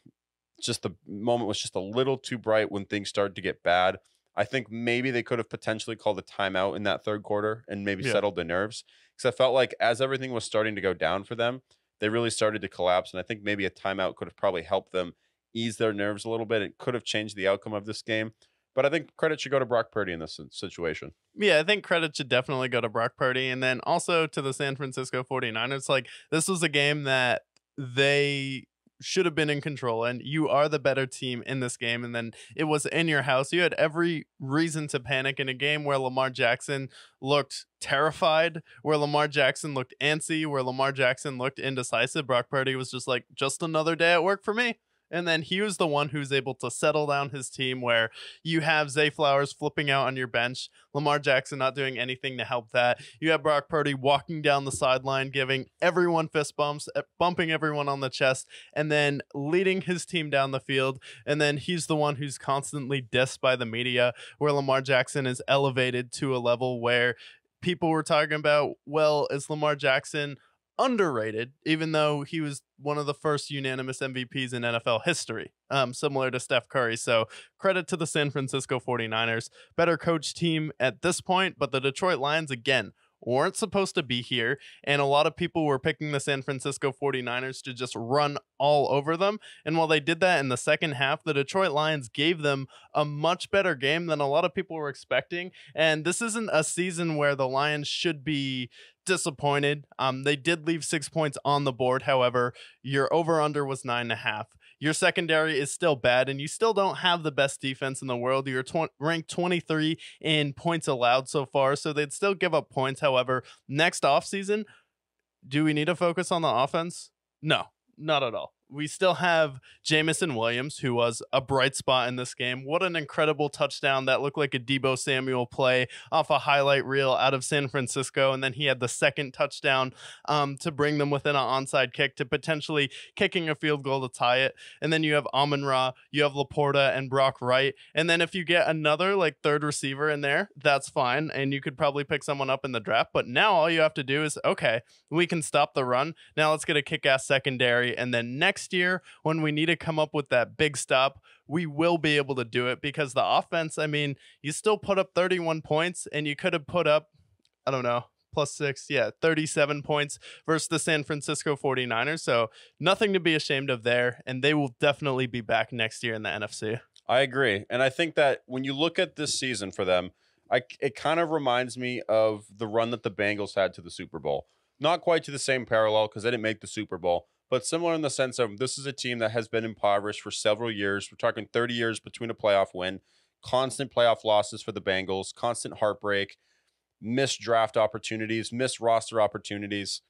just the moment was just a little too bright when things started to get bad. I think maybe they could have potentially called a timeout in that third quarter and maybe settled the nerves, because I felt like as everything was starting to go down for them, they really started to collapse. And I think maybe a timeout could have probably helped them ease their nerves a little bit. It could have changed the outcome of this game. But I think credit should go to Brock Purdy in this situation. Yeah, I think credit should definitely go to Brock Purdy. And then also to the San Francisco 49ers. Like, this was a game that they should have been in control, and you are the better team in this game. And then it was in your house. You had every reason to panic in a game where Lamar Jackson looked terrified, where Lamar Jackson looked antsy, where Lamar Jackson looked indecisive. Brock Purdy was just like, just another day at work for me. And then he was the one who's able to settle down his team, where you have Zay Flowers flipping out on your bench, Lamar Jackson not doing anything to help that. You have Brock Purdy walking down the sideline, giving everyone fist bumps, bumping everyone on the chest, and then leading his team down the field. And then he's the one who's constantly dissed by the media, where Lamar Jackson is elevated to a level where people were talking about, well, is Lamar Jackson underrated, even though he was one of the first unanimous MVPs in NFL history, similar to Steph Curry. So credit to the San Francisco 49ers. Better coach team at this point, but the Detroit Lions, again, weren't supposed to be here, and a lot of people were picking the San Francisco 49ers to just run all over them. And while they did that in the second half, the Detroit Lions gave them a much better game than a lot of people were expecting. And this isn't a season where the Lions should be disappointed. They did leave 6 points on the board. However, your over-under was 9.5. Your secondary is still bad, and you still don't have the best defense in the world. You're ranked 23 in points allowed so far, so they'd still give up points. However, next offseason, do we need to focus on the offense? No, not at all. We still have Jamison Williams, who was a bright spot in this game. What an incredible touchdown. That looked like a Deebo Samuel play off a highlight reel out of San Francisco. And then he had the second touchdown to bring them within an onside kick to potentially kicking a field goal to tie it. And then you have Amon-Ra, you have Laporta and Brock Wright. And then if you get another like third receiver in there, that's fine. And you could probably pick someone up in the draft. But now all you have to do is, okay, we can stop the run. Now let's get a kick-ass secondary. And then next year, when we need to come up with that big stop, we will be able to do it, because the offense, I mean, you still put up 31 points, and you could have put up, I don't know, +6, 37 points versus the San Francisco 49ers. So nothing to be ashamed of there, and they will definitely be back next year in the NFC. I agree. And I think that when you look at this season for them, it kind of reminds me of the run that the Bengals had to the Super Bowl. Not quite to the same parallel, because they didn't make the Super Bowl, but similar in the sense of this is a team that has been impoverished for several years. We're talking 30 years between a playoff win, constant playoff losses for the Bengals, constant heartbreak, missed draft opportunities, missed roster opportunities.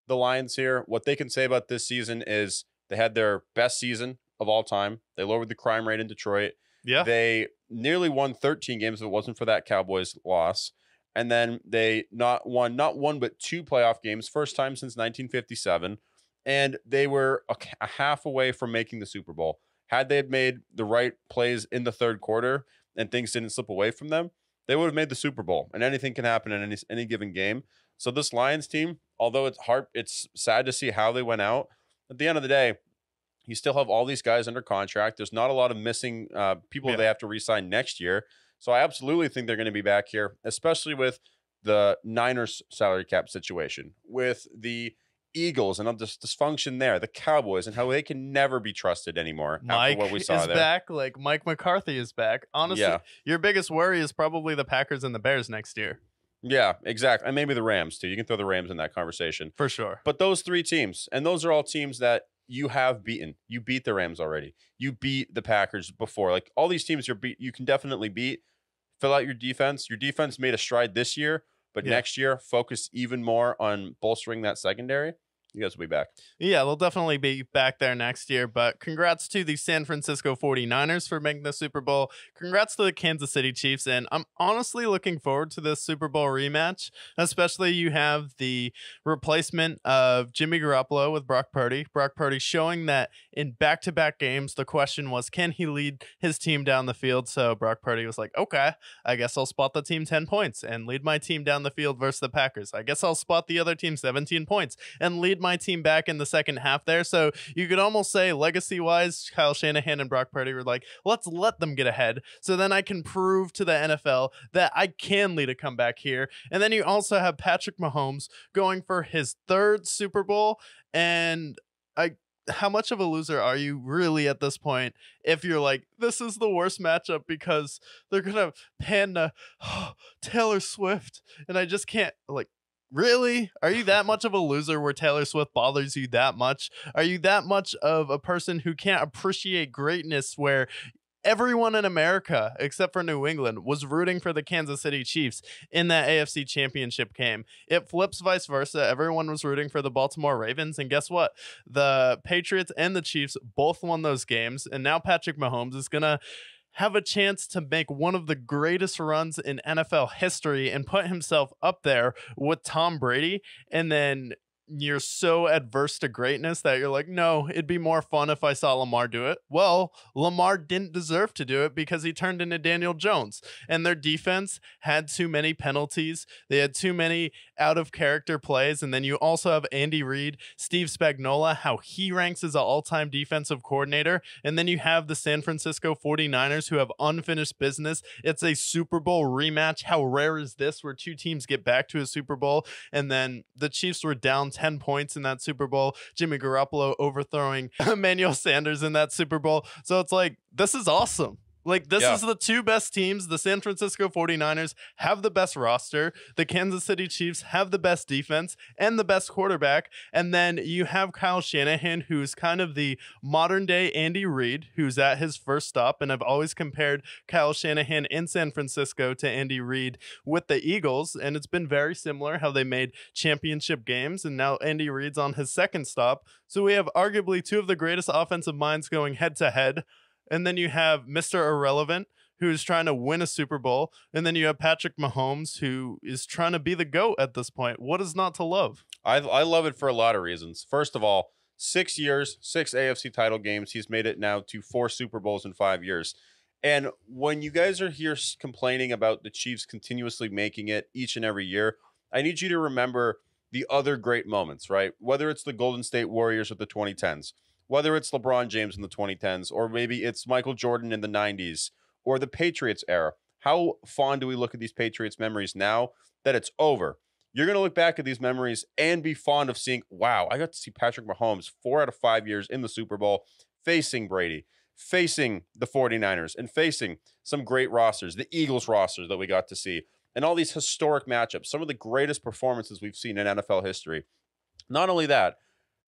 The Lions here, what they can say about this season is they had their best season of all time. They lowered the crime rate in Detroit. Yeah. They nearly won 13 games if it wasn't for that Cowboys loss. And then they not one, but 2 playoff games, first time since 1957. And they were a half away from making the Super Bowl. Had they made the right plays in the third quarter and things didn't slip away from them, they would have made the Super Bowl. And anything can happen in any given game. So this Lions team, although it's sad to see how they went out, at the end of the day, you still have all these guys under contract. There's not a lot of missing people they have to re-sign next year. So I absolutely think they're going to be back here, especially with the Niners salary cap situation, with the Eagles and all this dysfunction there, the Cowboys, and how they can never be trusted anymore. Mike after what we saw is there. back. Like, Mike McCarthy is back. Honestly, your biggest worry is probably the Packers and the Bears next year. Yeah, exactly. And maybe the Rams too. You can throw the Rams in that conversation. For sure. But those 3 teams, and those are all teams that you have beaten. You beat the Rams already. You beat the Packers before. Like, all these teams you can definitely beat. Fill out your defense. Your defense made a stride this year, but next year focus even more on bolstering that secondary. You guys will be back. Yeah, they'll definitely be back there next year. But congrats to the San Francisco 49ers for making the Super Bowl. Congrats to the Kansas City Chiefs. And I'm honestly looking forward to this Super Bowl rematch, especially you have the replacement of Jimmy Garoppolo with Brock Purdy. Brock Purdy showing that in back-to-back games, the question was, can he lead his team down the field? So Brock Purdy was like, okay, I guess I'll spot the team 10 points and lead my team down the field versus the Packers. I guess I'll spot the other team 17 points and lead my team back in the second half there. So you could almost say legacy wise, Kyle Shanahan and Brock Purdy were like, let's let them get ahead. So then I can prove to the NFL that I can lead a comeback here. And then you also have Patrick Mahomes going for his third Super Bowl. And how much of a loser are you really at this point if you're like, this is the worst matchup because they're going to pan to Taylor Swift. And I just can't, like, really? Are you that much of a loser where Taylor Swift bothers you that much? Are you that much of a person who can't appreciate greatness where everyone in America, except for New England, was rooting for the Kansas City Chiefs in that AFC Championship game? It flips vice versa. Everyone was rooting for the Baltimore Ravens. And guess what? The Patriots and the Chiefs both won those games. And now Patrick Mahomes is going to have a chance to make one of the greatest runs in NFL history and put himself up there with Tom Brady. And then you're so adverse to greatness that you're like, no, it'd be more fun if I saw Lamar do it. Well, Lamar didn't deserve to do it because he turned into Daniel Jones, and their defense had too many penalties. They had too many out of character plays. And then you also have Andy Reid, Steve Spagnuolo, how he ranks as an all-time defensive coordinator. And then you have the San Francisco 49ers who have unfinished business. It's a Super Bowl rematch. How rare is this where two teams get back to a Super Bowl? And then the Chiefs were down 10 points in that Super Bowl. Jimmy Garoppolo overthrowing Emmanuel Sanders in that Super Bowl. So it's like, this is awesome. Like, this is the two best teams. The San Francisco 49ers have the best roster. The Kansas City Chiefs have the best defense and the best quarterback. And then you have Kyle Shanahan, who's kind of the modern day Andy Reid, who's at his first stop. And I've always compared Kyle Shanahan in San Francisco to Andy Reid with the Eagles. And it's been very similar how they made championship games. And now Andy Reid's on his second stop. So we have arguably two of the greatest offensive minds going head to head. And then you have Mr. Irrelevant, who's trying to win a Super Bowl. And then you have Patrick Mahomes, who is trying to be the GOAT at this point. What is not to love? I love it for a lot of reasons. First of all, 6 years, 6 AFC title games. He's made it now to 4 Super Bowls in 5 years. And when you guys are here complaining about the Chiefs continuously making it each and every year, I need you to remember the other great moments, right? Whether it's the Golden State Warriors of the 2010s, whether it's LeBron James in the 2010s, or maybe it's Michael Jordan in the 90s, or the Patriots era. How fond do we look at these Patriots memories now that it's over? You're going to look back at these memories and be fond of seeing, wow, I got to see Patrick Mahomes 4 out of 5 years in the Super Bowl, facing Brady, facing the 49ers, and facing some great rosters, the Eagles rosters that we got to see, and all these historic matchups, some of the greatest performances we've seen in NFL history. Not only that,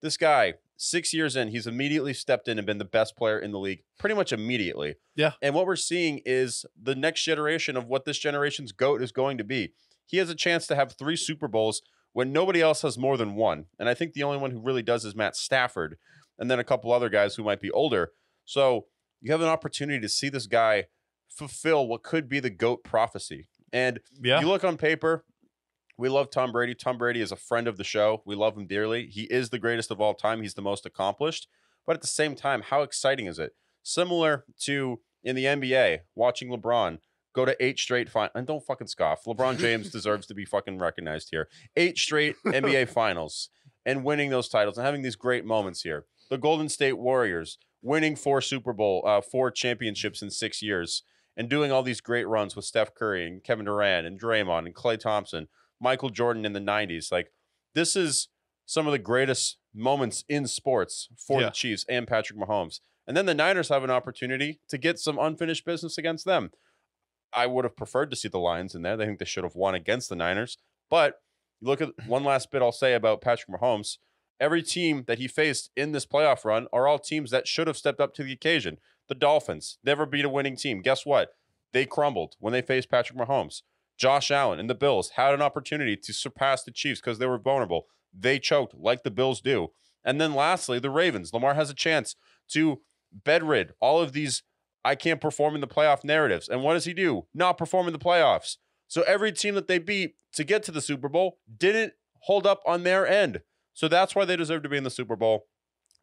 this guy, 6 years in, he's immediately stepped in and been the best player in the league pretty much immediately. Yeah. And what we're seeing is the next generation of what this generation's GOAT is going to be. He has a chance to have 3 Super Bowls when nobody else has more than 1. And I think the only one who really does is Matt Stafford, and then a couple other guys who might be older. So you have an opportunity to see this guy fulfill what could be the GOAT prophecy. And you look on paper, we love Tom Brady. Tom Brady is a friend of the show. We love him dearly. He is the greatest of all time. He's the most accomplished. But at the same time, how exciting is it? Similar to in the NBA, watching LeBron go to 8 straight finals. And don't fucking scoff. LeBron James deserves to be fucking recognized here. 8 straight NBA finals and winning those titles and having these great moments here. The Golden State Warriors winning 4 championships in 6 years and doing all these great runs with Steph Curry and Kevin Durant and Draymond and Klay Thompson. Michael Jordan in the 90s. Like, this is some of the greatest moments in sports for the Chiefs and Patrick Mahomes. And then the Niners have an opportunity to get some unfinished business against them. I would have preferred to see the Lions in there. They think they should have won against the Niners. But you look at one last bit I'll say about Patrick Mahomes. Every team that he faced in this playoff run are all teams that should have stepped up to the occasion. The Dolphins never beat a winning team. Guess what? They crumbled when they faced Patrick Mahomes. Josh Allen and the Bills had an opportunity to surpass the Chiefs because they were vulnerable. They choked like the Bills do. And then lastly, the Ravens. Lamar has a chance to bedrid all of these I can't perform in the playoff narratives. And what does he do? Not perform in the playoffs. So every team that they beat to get to the Super Bowl didn't hold up on their end. So that's why they deserve to be in the Super Bowl.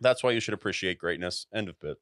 That's why you should appreciate greatness. End of bit.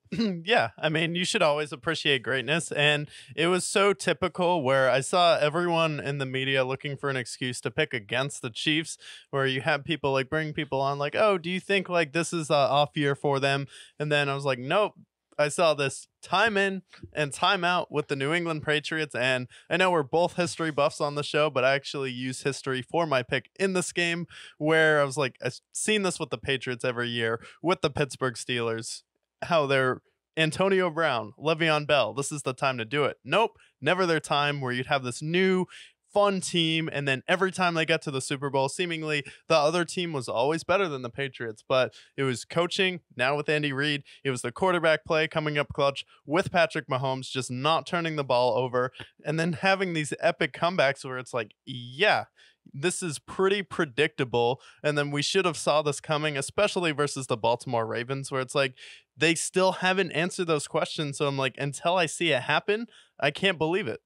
Yeah, I mean, you should always appreciate greatness. And it was so typical where I saw everyone in the media looking for an excuse to pick against the Chiefs, where you have people like bring people on like, oh, do you think like this is an off year for them? And then I was like, nope. I saw this time in and time out with the New England Patriots. And I know we're both history buffs on the show, but I actually use history for my pick in this game, where I was like, I've seen this with the Patriots every year with the Pittsburgh Steelers, how they're Antonio Brown, Le'Veon Bell. This is the time to do it. Nope. Never their time, where you'd have this new fun team, and then every time they got to the Super Bowl, seemingly the other team was always better than the Patriots. But it was coaching, now with Andy Reid. It was the quarterback play coming up clutch with Patrick Mahomes, just not turning the ball over, and then having these epic comebacks where it's like, yeah, this is pretty predictable. And then we should have saw this coming, especially versus the Baltimore Ravens, where it's like they still haven't answered those questions. So I'm like, until I see it happen, I can't believe it.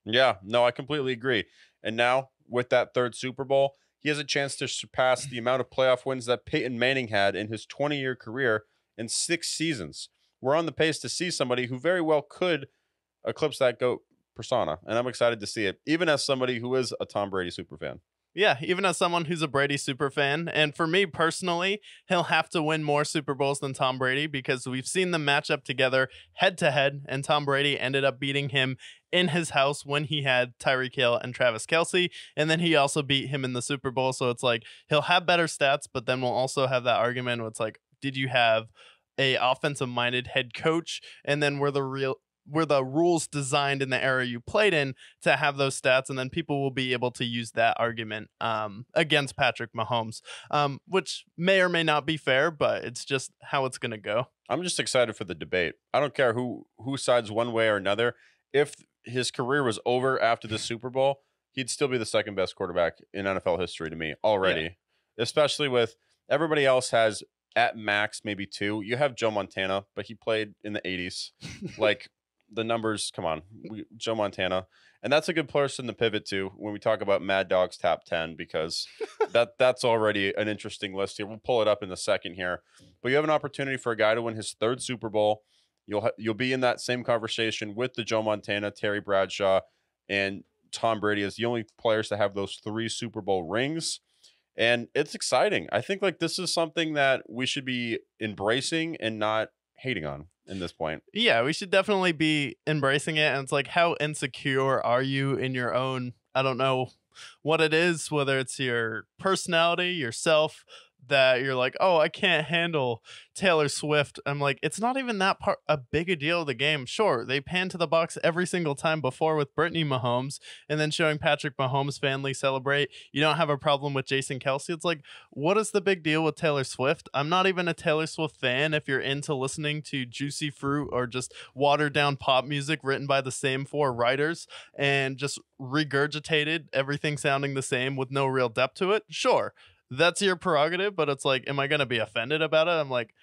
Yeah, no, I completely agree. And now with that third Super Bowl, he has a chance to surpass the amount of playoff wins that Peyton Manning had in his 20-year career in 6 seasons. We're on the pace to see somebody who very well could eclipse that GOAT persona, and I'm excited to see it, even as somebody who is a Tom Brady superfan. Yeah, even as someone who's a Brady super fan. And for me personally, he'll have to win more Super Bowls than Tom Brady, because we've seen them match up together head to head, and Tom Brady ended up beating him in his house when he had Tyreek Hill and Travis Kelce. And then he also beat him in the Super Bowl. So it's like he'll have better stats, but then we'll also have that argument where it's like, did you have a offensive minded head coach? And then were the rules designed in the era you played in to have those stats? And then people will be able to use that argument against Patrick Mahomes, which may or may not be fair, but it's just how it's going to go. I'm just excited for the debate. I don't care who sides one way or another. If his career was over after the Super Bowl, he'd still be the second best quarterback in NFL history to me already, especially with everybody else has at max maybe 2. You have Joe Montana, but he played in the 80s. Like, the numbers, come on, Joe Montana. And that's a good person to pivot to when we talk about Mad Dog's top 10, because that's already an interesting list here. We'll pull it up in a second here. But you have an opportunity for a guy to win his 3rd Super Bowl. You'll be in that same conversation with the Joe Montana, Terry Bradshaw, and Tom Brady as the only players to have those 3 Super Bowl rings. And it's exciting. I think like this is something that we should be embracing and not hating on in this point. Yeah, we should definitely be embracing it. And it's like, how insecure are you in your own, I don't know what it is, whether it's your personality, yourself, that you're like, oh, I can't handle Taylor Swift. I'm like, it's not even that a big a deal of the game. Sure, they pan to the box every single time before with Brittany Mahomes, and then showing Patrick Mahomes' family celebrate. You don't have a problem with Jason Kelce. It's like, what is the big deal with Taylor Swift? I'm not even a Taylor Swift fan if you're into listening to Juicy Fruit or just watered down pop music written by the same 4 writers and just regurgitated everything sounding the same with no real depth to it. Sure, that's your prerogative, but it's like, am I going to be offended about it? I'm like,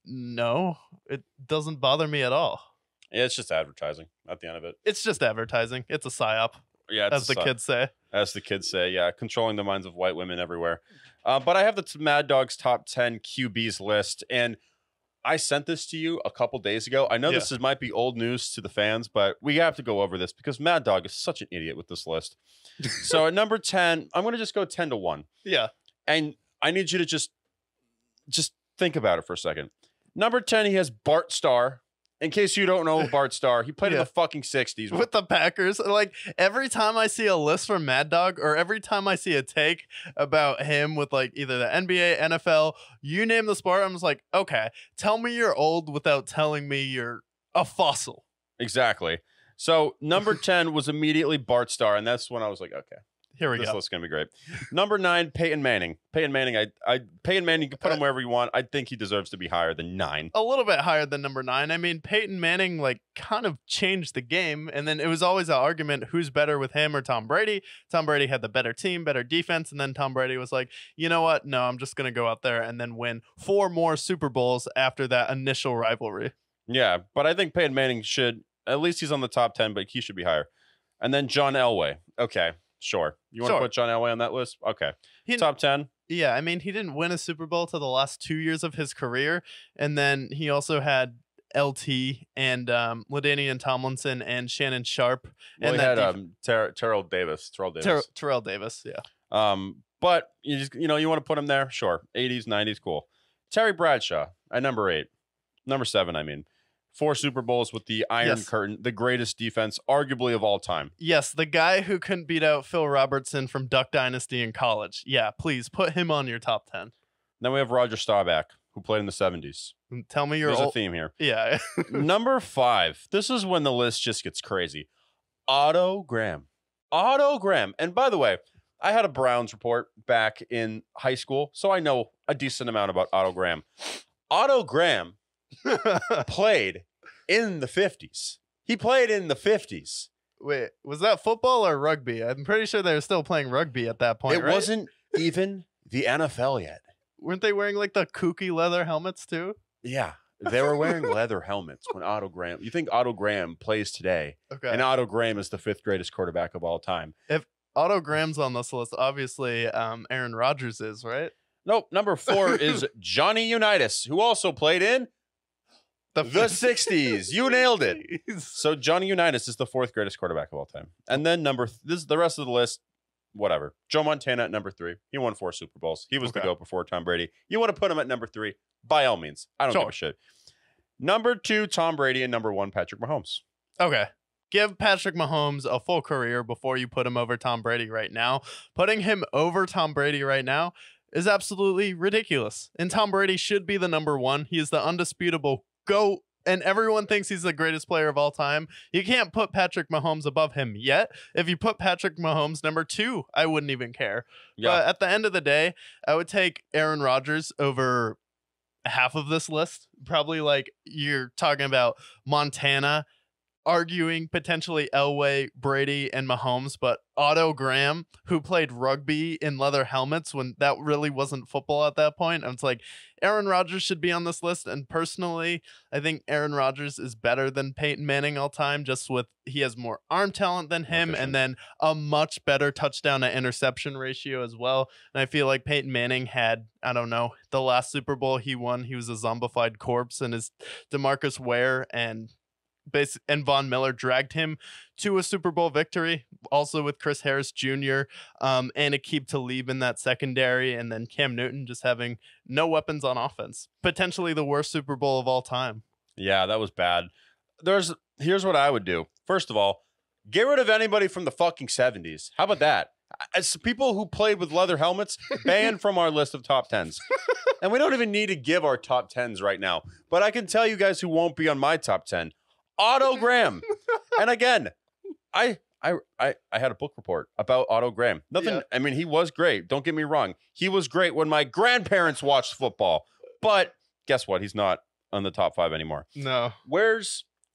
no, it doesn't bother me at all. Yeah, it's just advertising at the end of it. It's just advertising. It's a psyop, as the kids say. As the kids say, yeah, controlling the minds of white women everywhere. But I have the Mad Dog's top 10 QBs list, and I sent this to you a couple days ago. I know this might be old news to the fans, but we have to go over this because Mad Dog is such an idiot with this list. So at number 10, I'm going to just go 10-1. Yeah. And I need you to just think about it for a second. Number 10, he has Bart Starr. In case you don't know Bart Starr, he played in the fucking 60s. With the Packers. Like, every time I see a list from Mad Dog, or every time I see a take about him with, like, either the NBA, NFL, you name the sport, I'm just like, okay, tell me you're old without telling me you're a fossil. Exactly. So, number 10 was immediately Bart Starr, and that's when I was like, okay, Here we This go. list's gonna be great. Number 9, Peyton Manning. Peyton Manning, Peyton Manning, you can put him wherever you want. I think he deserves to be higher than 9. A little bit higher than number 9. I mean, Peyton Manning like kind of changed the game, and then it was always an argument who's better with him or Tom Brady. Tom Brady had the better team, better defense, and then Tom Brady was like, you know what? No, I'm just gonna go out there and then win 4 more Super Bowls after that initial rivalry. Yeah, but I think Peyton Manning should, at least he's on the top 10, but he should be higher. And then John Elway. Okay, sure. You want to put John Elway on that list? Okay. Top 10? Yeah, I mean, he didn't win a Super Bowl till the last 2 years of his career. And then he also had LT and LaDainian Tomlinson and Shannon Sharp. Well, and he had Terrell Davis. Terrell Davis, yeah. But you want to put him there? Sure. 80s, 90s, cool. Terry Bradshaw at number 8. Number 7, I mean. 4 Super Bowls with the Iron Curtain, the greatest defense arguably of all time. Yes, the guy who couldn't beat out Phil Robertson from Duck Dynasty in college. Yeah, please put him on your top 10. Then we have Roger Staubach, who played in the 70s. Tell me There's a theme here. Yeah. Number 5. This is when the list just gets crazy. Otto Graham. Otto Graham. And by the way, I had a Browns report back in high school, so I know a decent amount about Otto Graham. Otto Graham played in the 50s. He played in the 50s. Wait, was that football or rugby? I'm pretty sure they were still playing rugby at that point. It wasn't even the NFL yet. Weren't they wearing like the kooky leather helmets too? Yeah, they were wearing leather helmets when Otto Graham. You think Otto Graham plays today? Okay. And Otto Graham is the 5th greatest quarterback of all time. If Otto Graham's on this list, obviously Aaron Rodgers is, right? Nope. Number 4 is Johnny Unitas, who also played in the 60s. You nailed it. So Johnny Unitas is the 4th greatest quarterback of all time. And then this is the rest of the list. Whatever. Joe Montana at number 3. He won 4 Super Bowls. He was the GOAT before Tom Brady. You want to put him at number 3? By all means. I don't give a shit. Number 2, Tom Brady, and number 1, Patrick Mahomes. Okay. Give Patrick Mahomes a full career before you put him over Tom Brady right now. Putting him over Tom Brady right now is absolutely ridiculous. And Tom Brady should be the number 1. He is the undisputable GOAT, and everyone thinks he's the greatest player of all time. You can't put Patrick Mahomes above him yet. If you put Patrick Mahomes number 2, I wouldn't even care. Yeah. But at the end of the day, I would take Aaron Rodgers over half of this list. Probably like you're talking about Montana, arguing potentially Elway, Brady, and Mahomes, but Otto Graham, who played rugby in leather helmets when that really wasn't football at that point. And it's like Aaron Rodgers should be on this list. And personally, I think Aaron Rodgers is better than Peyton Manning all time, just with he has more arm talent than him, and then a much better touchdown to interception ratio as well. And I feel like Peyton Manning had, I don't know, the last Super Bowl he won, he was a zombified corpse, and his DeMarcus Ware and Von Miller dragged him to a Super Bowl victory, also with Chris Harris Jr. And Aqib Talib in that secondary, and then Cam Newton just having no weapons on offense. Potentially the worst Super Bowl of all time. Yeah, that was bad. Here's what I would do. First of all, get rid of anybody from the fucking 70s. How about that? As people who played with leather helmets, banned from our list of top 10s. And we don't even need to give our top 10s right now. But I can tell you guys who won't be on my top 10. Otto Graham. And again, I had a book report about Otto Graham. I mean, he was great. Don't get me wrong. He was great when my grandparents watched football. But guess what? He's not on the top 5 anymore. No.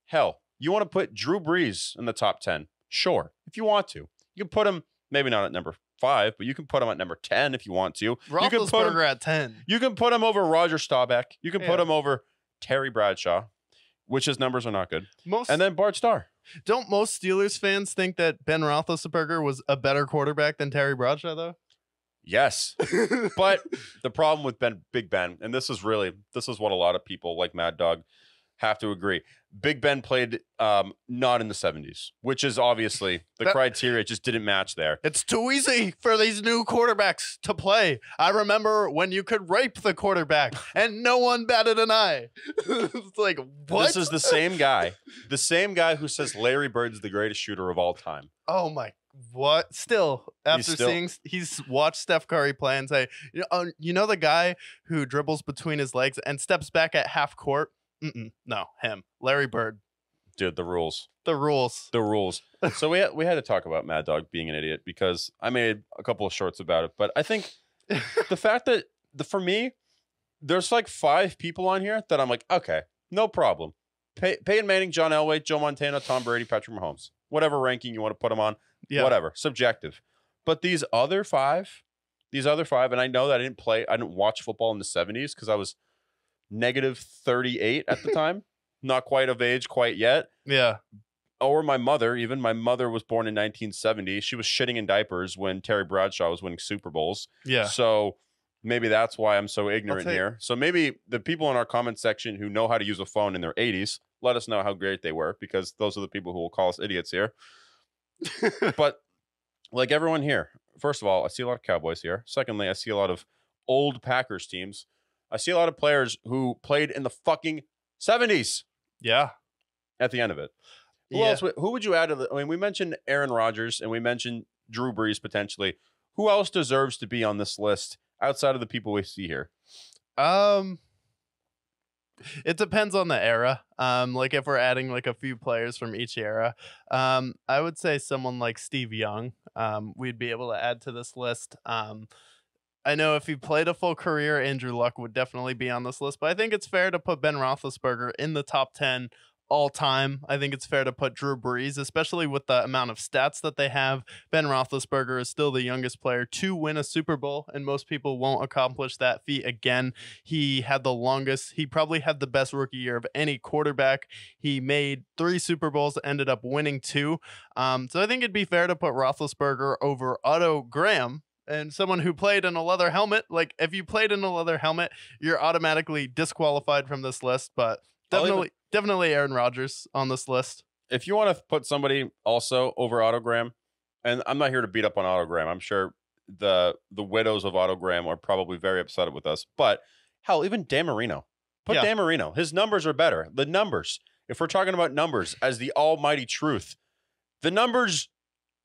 Hell, you want to put Drew Brees in the top 10? Sure, if you want to. You can put him, maybe not at number 5, but you can put him at number 10 if you want to. You can put him at 10. You can put him over Roger Staubach. You can put him over Terry Bradshaw, which his numbers are not good. And then Bart Starr. Don't most Steelers fans think that Ben Roethlisberger was a better quarterback than Terry Bradshaw, though? Yes. But the problem with Big Ben, and this is what a lot of people like Mad Dog have to agree. Big Ben played not in the 70s, which is obviously the criteria just didn't match there. It's too easy for these new quarterbacks to play. I remember when you could rape the quarterback and no one batted an eye. It's like, what? This is the same guy who says Larry Bird's the greatest shooter of all time. Oh my, what? Still, he's watched Steph Curry play and say, you know the guy who dribbles between his legs and steps back at half court? No, him. Larry Bird. Dude, the rules. The rules. The rules. So we had to talk about Mad Dog being an idiot because I made a couple of shorts about it. But I think the fact that for me, there's like 5 people on here that I'm like, okay, no problem. Peyton Manning, John Elway, Joe Montana, Tom Brady, Patrick Mahomes. Whatever ranking you want to put them on, whatever. Subjective. But these other five, and I know that I didn't watch football in the 70s because I was negative 38 at the time. Not quite of age quite yet. Yeah. Or my mother was born in 1970. She was shitting in diapers when Terry Bradshaw was winning Super Bowls. Yeah. So maybe that's why I'm so ignorant here. So maybe the people in our comment section who know how to use a phone in their 80s, let us know how great they were, because those are the people who will call us idiots here. But like everyone here, first of all, I see a lot of Cowboys here. Secondly, I see a lot of old Packers teams. I see a lot of players who played in the fucking 70s. Yeah. At the end of it. Who else? Who would you add to the? I mean, we mentioned Aaron Rodgers and we mentioned Drew Brees potentially. Who else deserves to be on this list outside of the people we see here? It depends on the era. Like if we're adding like a few players from each era, I would say someone like Steve Young, we'd be able to add to this list. I know if he played a full career, Andrew Luck would definitely be on this list, but I think it's fair to put Ben Roethlisberger in the top 10 all time. I think it's fair to put Drew Brees, especially with the amount of stats that they have. Ben Roethlisberger is still the youngest player to win a Super Bowl, and most people won't accomplish that feat again. He probably had the best rookie year of any quarterback. He made 3 Super Bowls, ended up winning 2. So I think it'd be fair to put Roethlisberger over Otto Graham, and someone who played in a leather helmet. Like, if you played in a leather helmet, you're automatically disqualified from this list, but definitely Aaron Rodgers on this list. If you want to put somebody also over Otto Graham, and I'm not here to beat up on Otto Graham. I'm sure the widows of Otto Graham are probably very upset with us, but hell, even Dan Marino. Put Dan Marino. His numbers are better. The numbers, if we're talking about numbers as the almighty truth, the numbers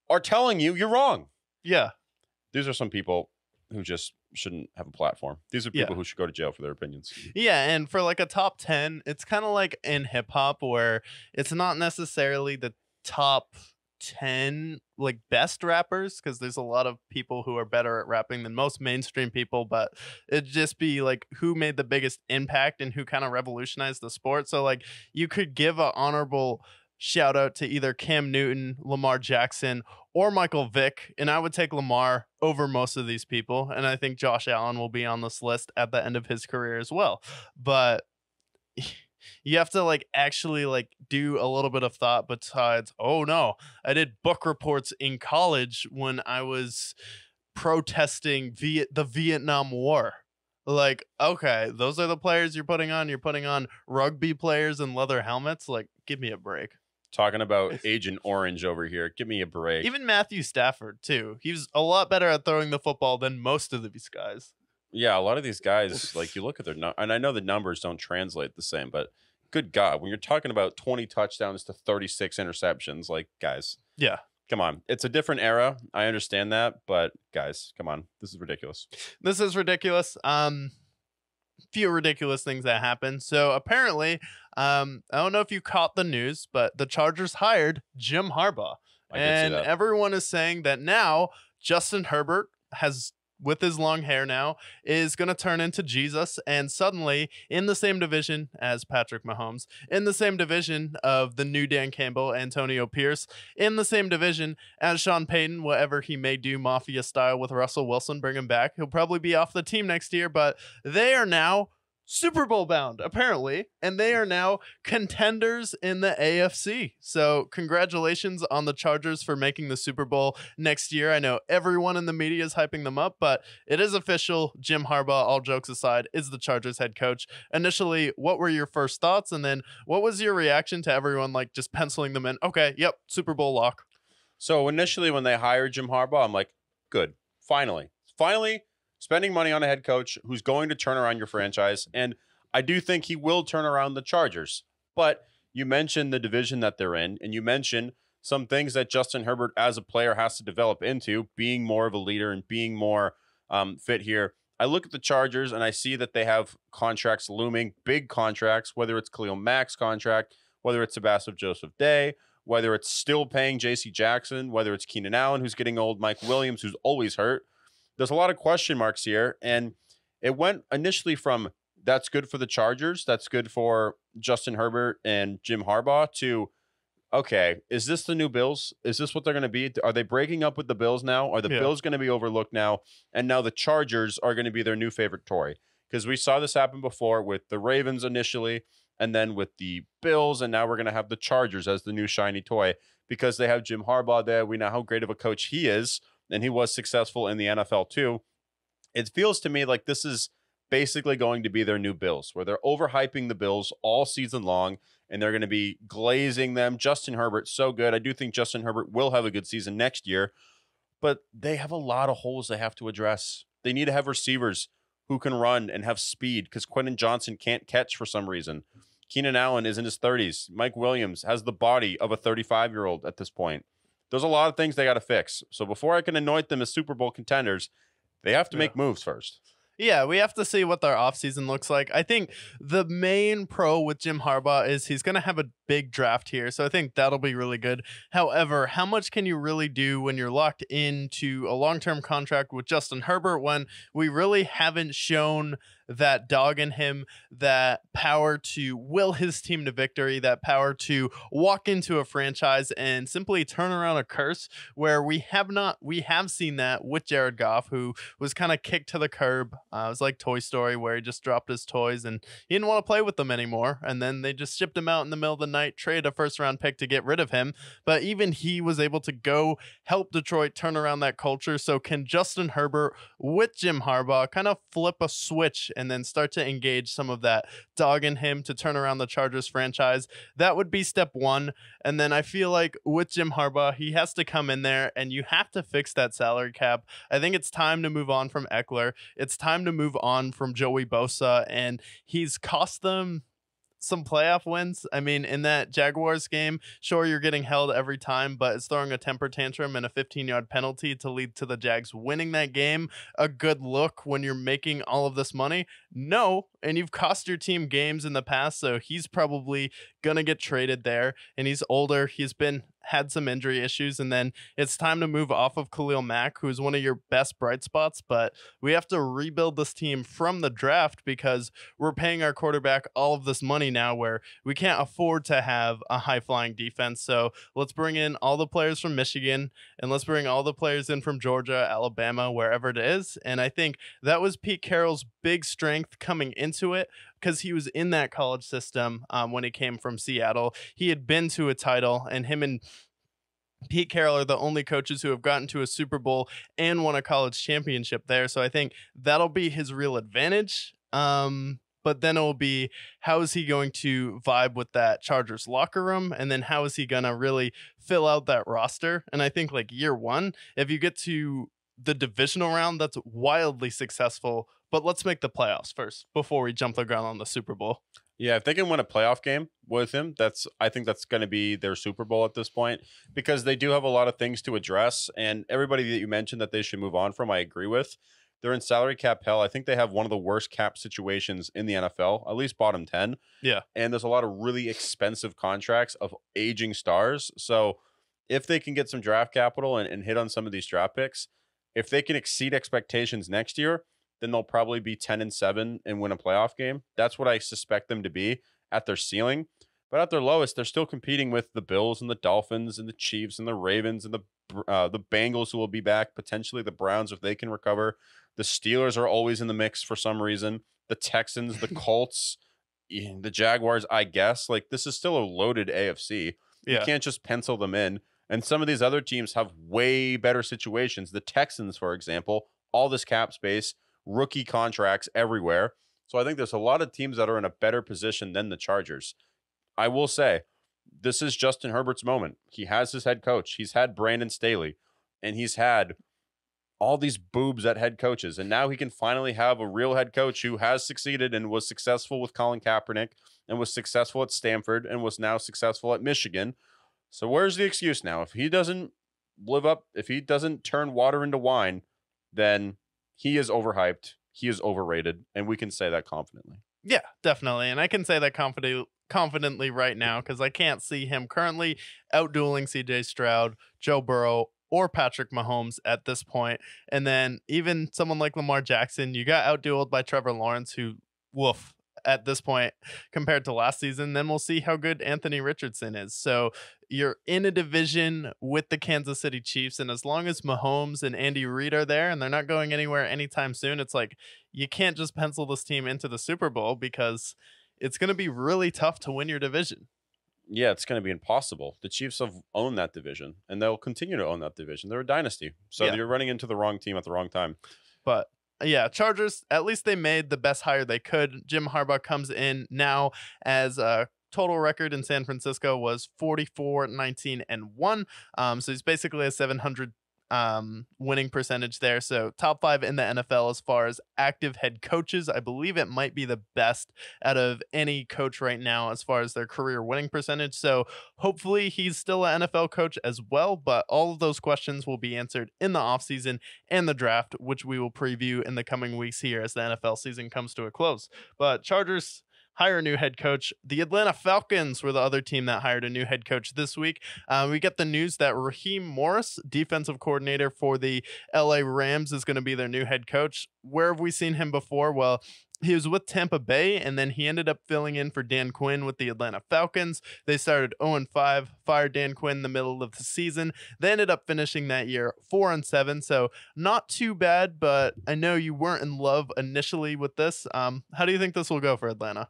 are telling you you're wrong. Yeah. These are some people who just shouldn't have a platform. These are people who should go to jail for their opinions. Yeah, and for like a top 10, it's kind of like in hip hop where it's not necessarily the top 10 like best rappers, because there's a lot of people who are better at rapping than most mainstream people, but it'd just be like who made the biggest impact and who kind of revolutionized the sport. So like you could give an honorable shout out to either Cam Newton, Lamar Jackson, or Michael Vick, and I would take Lamar over most of these people, and I think Josh Allen will be on this list at the end of his career as well. But you have to like actually like do a little bit of thought besides, oh no, I did book reports in college when I was protesting the Vietnam War. Like, okay, those are the players you're putting on. You're putting on rugby players in leather helmets. Like, give me a break. Talking about Agent Orange over here. Give me a break. Even Matthew Stafford, too. He was a lot better at throwing the football than most of these guys. Yeah, a lot of these guys, like you look at their and I know the numbers don't translate the same, but good God, when you're talking about 20 touchdowns to 36 interceptions, like, guys. Yeah. Come on. It's a different era. I understand that, but guys, come on. This is ridiculous. This is ridiculous. Few ridiculous things that happen. So apparently, I don't know if you caught the news, but the Chargers hired Jim Harbaugh. And everyone is saying that now Justin Herbert has, with his long hair now, is going to turn into Jesus, and suddenly in the same division as Patrick Mahomes, in the same division of the new Dan Campbell, Antonio Pierce, in the same division as Sean Payton, whatever he may do mafia style with Russell Wilson, bring him back. He'll probably be off the team next year, but they are now Super Bowl bound, apparently, and they are now contenders in the AFC. So congratulations on the Chargers for making the Super Bowl next year. I know everyone in the media is hyping them up, but it is official. Jim Harbaugh, all jokes aside, is the Chargers head coach. Initially, what were your first thoughts? And then what was your reaction to everyone like just penciling them in? Okay, yep, Super Bowl lock. So initially when they hired Jim Harbaugh, I'm like, good, finally, spending money on a head coach who's going to turn around your franchise. And I do think he will turn around the Chargers. But you mentioned the division that they're in, and you mentioned some things that Justin Herbert as a player has to develop into, being more of a leader and being more fit here. I look at the Chargers and I see that they have contracts looming, big contracts, whether it's Khalil Mack's contract, whether it's Sebastian Joseph Day, whether it's still paying J.C. Jackson, whether it's Keenan Allen, who's getting old, Mike Williams, who's always hurt. There's a lot of question marks here. And it went initially from that's good for the Chargers, that's good for Justin Herbert and Jim Harbaugh, to okay, is this the new Bills? Is this what they're going to be? Are they breaking up with the Bills now? Are the Bills going to be overlooked now? And now the Chargers are going to be their new favorite toy. Because we saw this happen before with the Ravens initially, and then with the Bills, and now we're going to have the Chargers as the new shiny toy because they have Jim Harbaugh there. We know how great of a coach he is, and he was successful in the NFL too. It feels to me like this is basically going to be their new Bills, where they're overhyping the Bills all season long, and they're going to be glazing them. Justin Herbert, so good. I do think Justin Herbert will have a good season next year, but they have a lot of holes they have to address. They need to have receivers who can run and have speed because Quentin Johnson can't catch for some reason. Keenan Allen is in his 30s. Mike Williams has the body of a 35-year-old at this point. There's a lot of things they got to fix. So before I can anoint them as Super Bowl contenders, they have to make moves first. Yeah, we have to see what their offseason looks like. I think the main pro with Jim Harbaugh is he's going to have a big draft here, so I think that'll be really good. However, how much can you really do when you're locked into a long-term contract with Justin Herbert when we really haven't shown that dog in him, that power to will his team to victory, that power to walk into a franchise and simply turn around a curse, where we have seen that with Jared Goff, who was kind of kicked to the curb. It was like Toy Story, where he just dropped his toys and he didn't want to play with them anymore. And then they just shipped him out in the middle of the night, traded a first-round pick to get rid of him. But even he was able to go help Detroit turn around that culture. So can Justin Herbert with Jim Harbaugh kind of flip a switch and then start to engage some of that dog in him to turn around the Chargers franchise? That would be step one. And then I feel like with Jim Harbaugh, he has to come in there and you have to fix that salary cap. I think it's time to move on from Eckler. It's time to move on from Joey Bosa, and he's cost them some playoff wins. I mean, in that Jaguars game, sure, you're getting held every time, but it's throwing a temper tantrum and a 15-yard penalty to lead to the Jags winning that game a good look when you're making all of this money? No, and you've cost your team games in the past, so he's probably gonna get traded there, and he's older. He's had some injury issues, and then it's time to move off of Khalil Mack, who's one of your best bright spots, but we have to rebuild this team from the draft because we're paying our quarterback all of this money now where we can't afford to have a high-flying defense. So let's bring in all the players from Michigan, and let's bring all the players in from Georgia, Alabama, wherever it is. And I think that was Pete Carroll's big strength coming into it, because he was in that college system when he came from Seattle. He had been to a title, and him and Pete Carroll are the only coaches who have gotten to a Super Bowl and won a college championship there. So I think that'll be his real advantage. But then it will be, how is he going to vibe with that Chargers locker room? And then how is he going to really fill out that roster? And I think like year one, if you get to the divisional round, that's wildly successful. But let's make the playoffs first before we jump the gun on the Super Bowl. Yeah, if they can win a playoff game with him, I think that's going to be their Super Bowl at this point, because they do have a lot of things to address. And everybody that you mentioned that they should move on from, I agree with. They're in salary cap hell. I think they have one of the worst cap situations in the NFL, at least bottom 10. Yeah. And there's a lot of really expensive contracts of aging stars. So if they can get some draft capital and hit on some of these draft picks, if they can exceed expectations next year, then they'll probably be 10-7 and win a playoff game. That's what I suspect them to be at their ceiling. But at their lowest, they're still competing with the Bills and the Dolphins and the Chiefs and the Ravens and the Bengals, who will be back, potentially the Browns if they can recover. The Steelers are always in the mix for some reason. The Texans, the Colts, the Jaguars, I guess. Like, this is still a loaded AFC. Yeah. You can't just pencil them in. And some of these other teams have way better situations. The Texans, for example, all this cap space, rookie contracts everywhere. So I think there's a lot of teams that are in a better position than the Chargers. I will say, this is Justin Herbert's moment. He has his head coach. He's had Brandon Staley, and he's had all these boobs at head coaches. And now he can finally have a real head coach who has succeeded and was successful with Colin Kaepernick and was successful at Stanford and was now successful at Michigan. So where's the excuse now? If he doesn't live up, if he doesn't turn water into wine, then he is overhyped, he is overrated, and we can say that confidently. Yeah, definitely. And I can say that confidently right now because I can't see him currently outdueling CJ Stroud, Joe Burrow, or Patrick Mahomes at this point. And then even someone like Lamar Jackson, you got outdueled by Trevor Lawrence, who woof at this point compared to last season. Then we'll see how good Anthony Richardson is. So you're in a division with the Kansas City Chiefs, and as long as Mahomes and Andy Reid are there and they're not going anywhere anytime soon, it's like you can't just pencil this team into the Super Bowl because it's going to be really tough to win your division. Yeah, it's going to be impossible. The Chiefs have owned that division, and they'll continue to own that division. They're a dynasty, so Yeah. you're running into the wrong team at the wrong time. But yeah, Chargers, at least they made the best hire they could. Jim Harbaugh comes in now as a total record in San Francisco was 44-19-1. So he's basically a 700 winning percentage there. So top 5 in the NFL as far as active head coaches. I believe it might be the best out of any coach right now as far as their career winning percentage. So hopefully he's still an NFL coach as well, but all of those questions will be answered in the offseason and the draft, which we will preview in the coming weeks here as the NFL season comes to a close. But Chargers hire a new head coach. The Atlanta Falcons were the other team that hired a new head coach this week. We get the news that Raheem Morris, defensive coordinator for the LA Rams, is going to be their new head coach. Where have we seen him before? Well, he was with Tampa Bay, and then he ended up filling in for Dan Quinn with the Atlanta Falcons. They started 0-5, fired Dan Quinn in the middle of the season. They ended up finishing that year 4-7, so not too bad, but I know you weren't in love initially with this. How do you think this will go for Atlanta?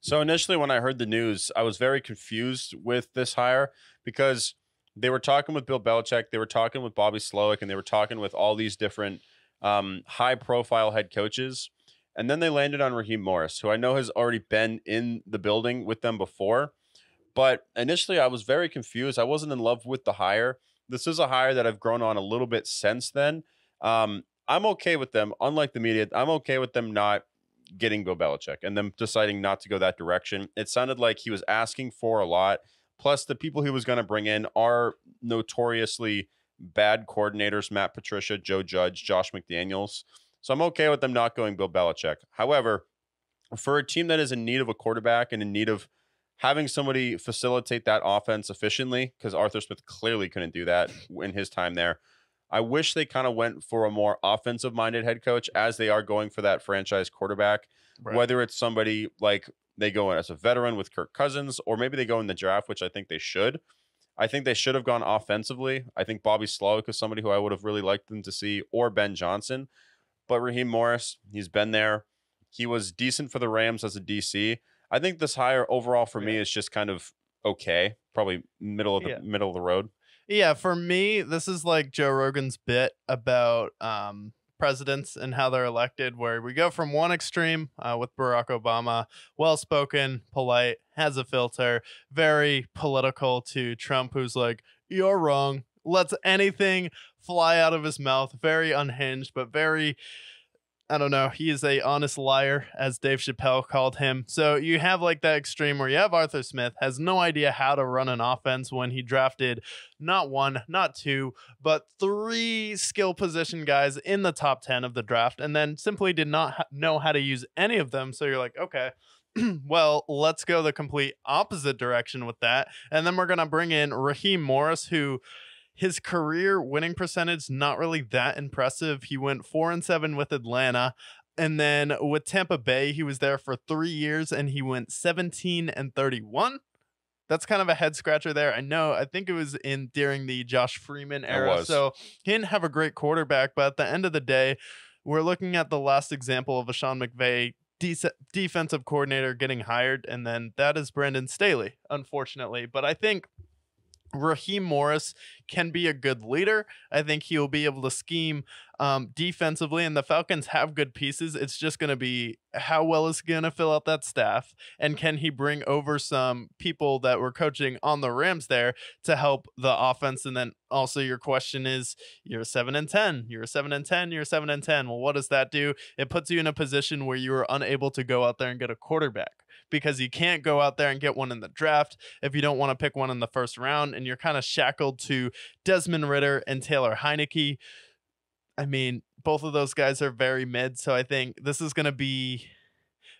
So initially, when I heard the news, I was very confused with this hire because they were talking with Bill Belichick, they were talking with Bobby Slowick, and they were talking with all these different high-profile head coaches. And then they landed on Raheem Morris, who I know has already been in the building with them before. But initially, I was very confused. I wasn't in love with the hire. This is a hire that I've grown on a little bit since then. I'm okay with them. Unlike the media, I'm okay with them not getting Bill Belichick and them deciding not to go that direction. It sounded like he was asking for a lot. Plus, the people he was going to bring in are notoriously bad coordinators: Matt Patricia, Joe Judge, Josh McDaniels. So I'm okay with them not going Bill Belichick. However, for a team that is in need of a quarterback and in need of having somebody facilitate that offense efficiently, because Arthur Smith clearly couldn't do that in his time there, I wish they kind of went for a more offensive-minded head coach as they are going for that franchise quarterback, Right. whether it's somebody like they go in as a veteran with Kirk Cousins, or maybe they go in the draft, which I think they should. I think they should have gone offensively. I think Bobby Slowick is somebody who I would have really liked them to see, or Ben Johnson. But Raheem Morris, he's been there. He was decent for the Rams as a DC. I think this hire overall for me is just kind of okay, probably middle of the road. Yeah, for me, this is like Joe Rogan's bit about presidents and how they're elected, where we go from one extreme with Barack Obama, well-spoken, polite, has a filter, very political, to Trump, who's like, you're wrong, lets anything fly out of his mouth, very unhinged, but very, I don't know. He is a honest liar, as Dave Chappelle called him. So you have like that extreme where you have Arthur Smith has no idea how to run an offense when he drafted not one, not two, but 3 skill position guys in the top 10 of the draft, and then simply did not know how to use any of them. So you're like, okay, well, let's go the complete opposite direction with that. And then we're going to bring in Raheem Morris, who his career winning percentage not really that impressive. He went 4-7 with Atlanta, and then with Tampa Bay, he was there for 3 years and he went 17-31. That's kind of a head scratcher there. I think it was in during the Josh Freeman era. So he didn't have a great quarterback, but at the end of the day, we're looking at the last example of a Sean McVay defensive coordinator getting hired, and then that is Brandon Staley, unfortunately. But I think Raheem Morris can be a good leader. I think he'll be able to scheme defensively, and the Falcons have good pieces. It's just going to be how well is he going to fill out that staff, and can he bring over some people that were coaching on the Rams there to help the offense? And then also your question is, you're 7-10, you're 7-10, you're 7-10. Well, what does that do? It puts you in a position where you are unable to go out there and get a quarterback, because you can't go out there and get one in the draft if you don't want to pick one in the first round, and you're kind of shackled to Desmond Ridder and Taylor Heineke. I mean, both of those guys are very mid, so I think this is going to be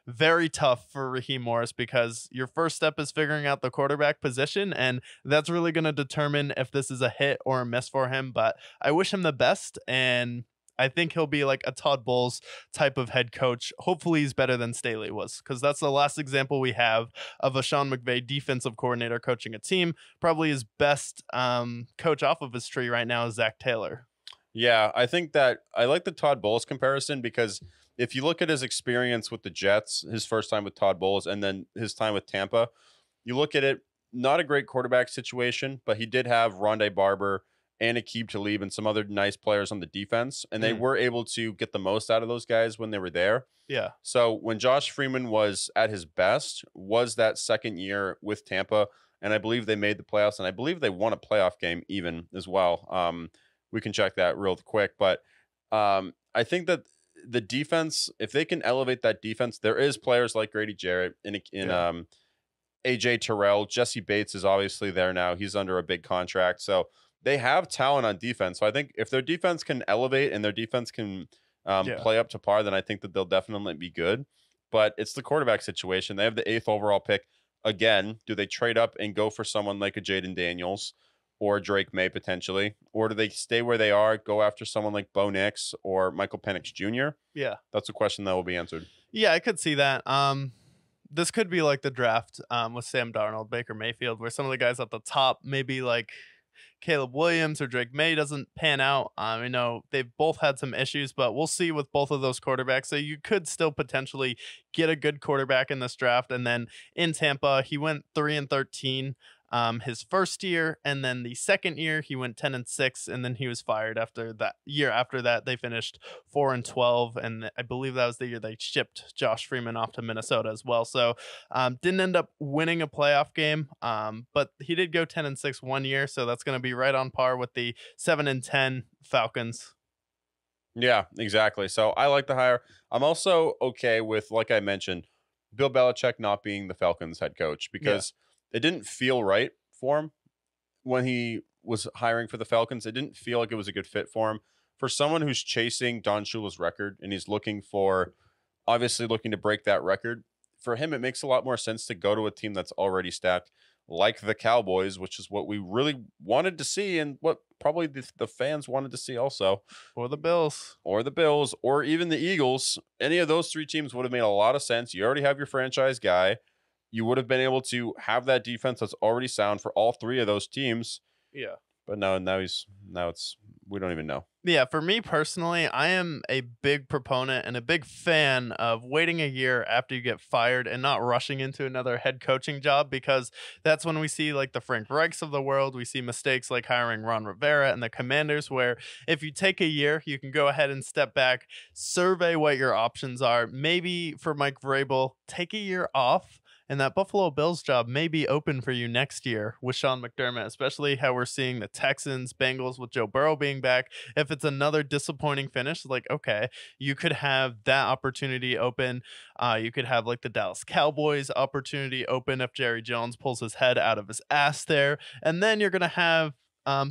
very tough for Raheem Morris because your first step is figuring out the quarterback position, and that's really going to determine if this is a hit or a miss for him. But I wish him the best, and I think he'll be like a Todd Bowles type of head coach. Hopefully he's better than Staley was, because that's the last example we have of a Sean McVay defensive coordinator coaching a team. Probably his best coach off of his tree right now is Zach Taylor. Yeah, I think that I like the Todd Bowles comparison because if you look at his experience with the Jets, his first time with Todd Bowles, and then his time with Tampa, you look at it, not a great quarterback situation, but he did have Rondé Barber and Aqib Talib and some other nice players on the defense, and they were able to get the most out of those guys when they were there. Yeah. So when Josh Freeman was at his best, was that second year with Tampa, and I believe they made the playoffs, and I believe they won a playoff game even as well. We can check that real quick, but I think that the defense, if they can elevate that defense, there is players like Grady Jarrett in AJ Terrell. Jesse Bates is obviously there now. He's under a big contract. So they have talent on defense. So I think if their defense can elevate and their defense can play up to par, then I think that they'll definitely be good. But it's the quarterback situation. They have the 8th overall pick. Again, do they trade up and go for someone like a Jaden Daniels or Drake May potentially? Or do they stay where they are, go after someone like Bo Nix or Michael Penix Jr.? Yeah. That's a question that will be answered. Yeah, I could see that. This could be like the draft with Sam Darnold, Baker Mayfield, where some of the guys at the top, maybe like Caleb Williams or Drake May, doesn't pan out. You know, they've both had some issues, but we'll see with both of those quarterbacks. So you could still potentially get a good quarterback in this draft. And then in Tampa, he went 3-13 his first year, and then the second year he went 10-6, and then he was fired after that. Year after that, they finished 4-12, and I believe that was the year they shipped Josh Freeman off to Minnesota as well. So didn't end up winning a playoff game, but he did go 10-6 one year, so that's going to be right on par with the 7-10 Falcons. Yeah, exactly. So I like the hire. I'm also okay with, like I mentioned, Bill Belichick not being the Falcons head coach because it didn't feel right for him when he was hiring for the Falcons. It didn't feel like it was a good fit for him. For someone who's chasing Don Shula's record and he's obviously looking to break that record, for him, it makes a lot more sense to go to a team that's already stacked, like the Cowboys, which is what we really wanted to see and what probably the fans wanted to see also. Or the Bills. Or even the Eagles. Any of those 3 teams would have made a lot of sense. You already have your franchise guy. You would have been able to have that defense that's already sound for all 3 of those teams. Yeah. But now we don't even know. Yeah, for me personally, I am a big proponent and a big fan of waiting a year after you get fired and not rushing into another head coaching job, because that's when we see like the Frank Reichs of the world. We see mistakes like hiring Ron Rivera and the Commanders, where if you take a year, you can go ahead and step back, survey what your options are. Maybe for Mike Vrabel, take a year off. And that Buffalo Bills job may be open for you next year with Sean McDermott, especially how we're seeing the Texans, Bengals with Joe Burrow being back. If it's another disappointing finish, like, okay, you could have that opportunity open. You could have like the Dallas Cowboys opportunity open if Jerry Jones pulls his head out of his ass there. And then you're going to have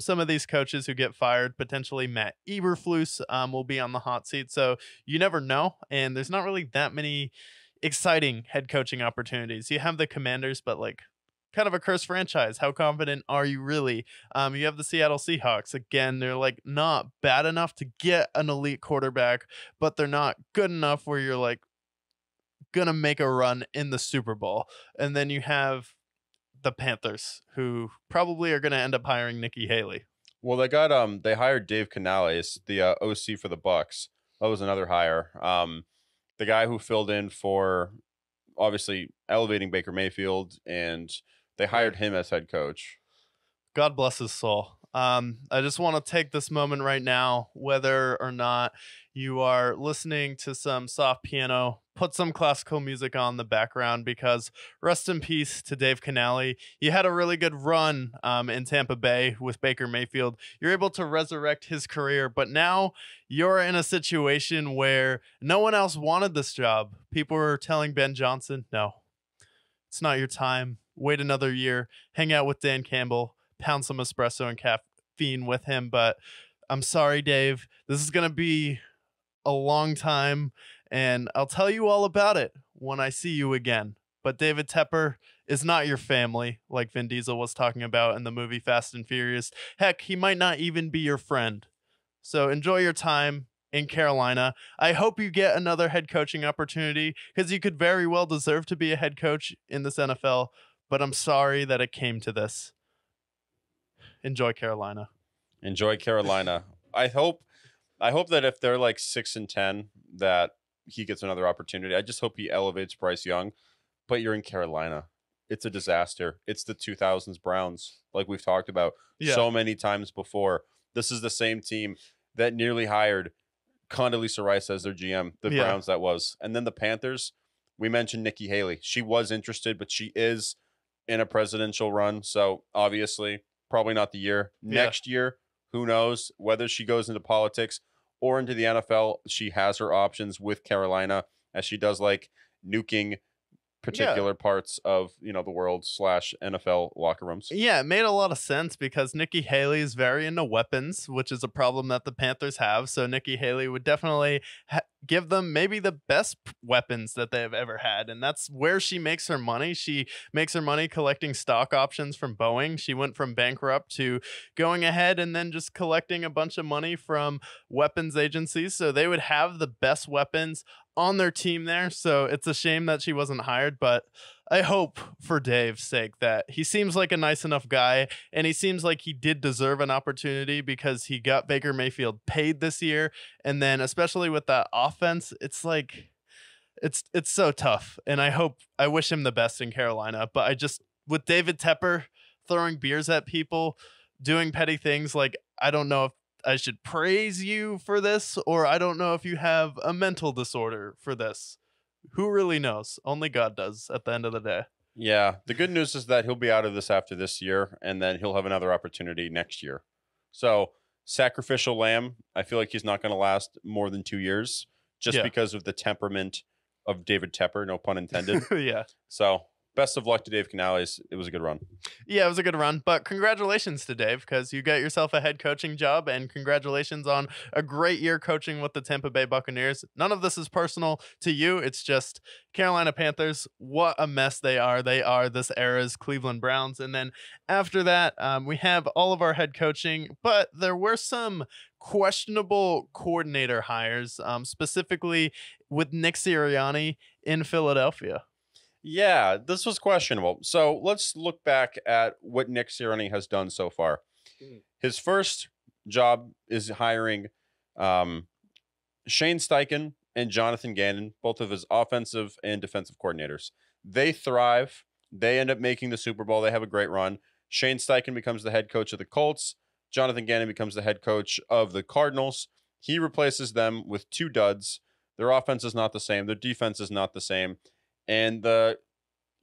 some of these coaches who get fired, potentially Matt Eberflus will be on the hot seat. So you never know. And there's not really that many exciting head coaching opportunities. You have the Commanders, but like kind of a cursed franchise. How confident are you really? You have the Seattle Seahawks. Again, they're like not bad enough to get an elite quarterback, but they're not good enough where you're like gonna make a run in the Super Bowl. And then you have the Panthers, who probably are gonna end up hiring Nikki Haley. Well, they hired Dave Canales, the OC for the Bucks. That was another hire. The guy who filled in for obviously elevating Baker Mayfield, and they hired him as head coach. God bless his soul. I just want to take this moment right now, whether or not you are listening to some soft piano, put some classical music on the background, because rest in peace to Dave Canale. You had a really good run in Tampa Bay with Baker Mayfield. You're able to resurrect his career, but now you're in a situation where no one else wanted this job. People were telling Ben Johnson, no, it's not your time. Wait another year. Hang out with Dan Campbell. Pound some espresso and caffeine with him. But I'm sorry, Dave. This is going to be a long time, and I'll tell you all about it when I see you again. But David Tepper is not your family, like Vin Diesel was talking about in the movie Fast and Furious. Heck, he might not even be your friend. So enjoy your time in Carolina. I hope you get another head coaching opportunity because you could very well deserve to be a head coach in this NFL, but I'm sorry that it came to this. Enjoy Carolina. Enjoy Carolina. I hope that if they're like 6-10, that he gets another opportunity. I just hope he elevates Bryce Young. But you're in Carolina. It's a disaster. It's the 2000s Browns, like we've talked about so many times before. This is the same team that nearly hired Condoleezza Rice as their GM, the Browns that was. And then the Panthers, we mentioned Nikki Haley. She was interested, but she is in a presidential run. So obviously, probably not the year. Next year, who knows? Whether she goes into politics or into the NFL, she has her options with Carolina, as she does like nuking particular parts of the world / NFL locker rooms. Yeah, it made a lot of sense because Nikki Haley is very into weapons, which is a problem that the Panthers have. So Nikki Haley would definitely give them maybe the best weapons that they have ever had, and that's where she makes her money. She makes her money collecting stock options from Boeing. She went from bankrupt to going ahead and then just collecting a bunch of money from weapons agencies, so they would have the best weapons on their team there. So it's a shame that she wasn't hired, but I hope for Dave's sake that he seems like a nice enough guy, and he seems like he did deserve an opportunity because he got Baker Mayfield paid this year. And then especially with that offense, it's like it's so tough. And I wish him the best in Carolina, but I just, with David Tepper throwing beers at people, doing petty things, like I don't know if I should praise you for this, or I don't know if you have a mental disorder for this. Who really knows? Only God does at the end of the day. Yeah. The good news is that he'll be out of this after this year, and then he'll have another opportunity next year. So sacrificial lamb, I feel like he's not going to last more than 2 years just because of the temperament of David Tepper, no pun intended. Yeah. So best of luck to Dave Canales. It was a good run. Yeah, it was a good run. But congratulations to Dave, because you got yourself a head coaching job, and congratulations on a great year coaching with the Tampa Bay Buccaneers. None of this is personal to you. It's just Carolina Panthers. What a mess they are. They are this era's Cleveland Browns. And then after that, we have all of our head coaching, but there were some questionable coordinator hires, specifically with Nick Sirianni in Philadelphia. Yeah, this was questionable. So let's look back at what Nick Sirianni has done so far. His first job is hiring Shane Steichen and Jonathan Gannon, both of his offensive and defensive coordinators. They thrive. They end up making the Super Bowl. They have a great run. Shane Steichen becomes the head coach of the Colts. Jonathan Gannon becomes the head coach of the Cardinals. He replaces them with 2 duds. Their offense is not the same. Their defense is not the same. And the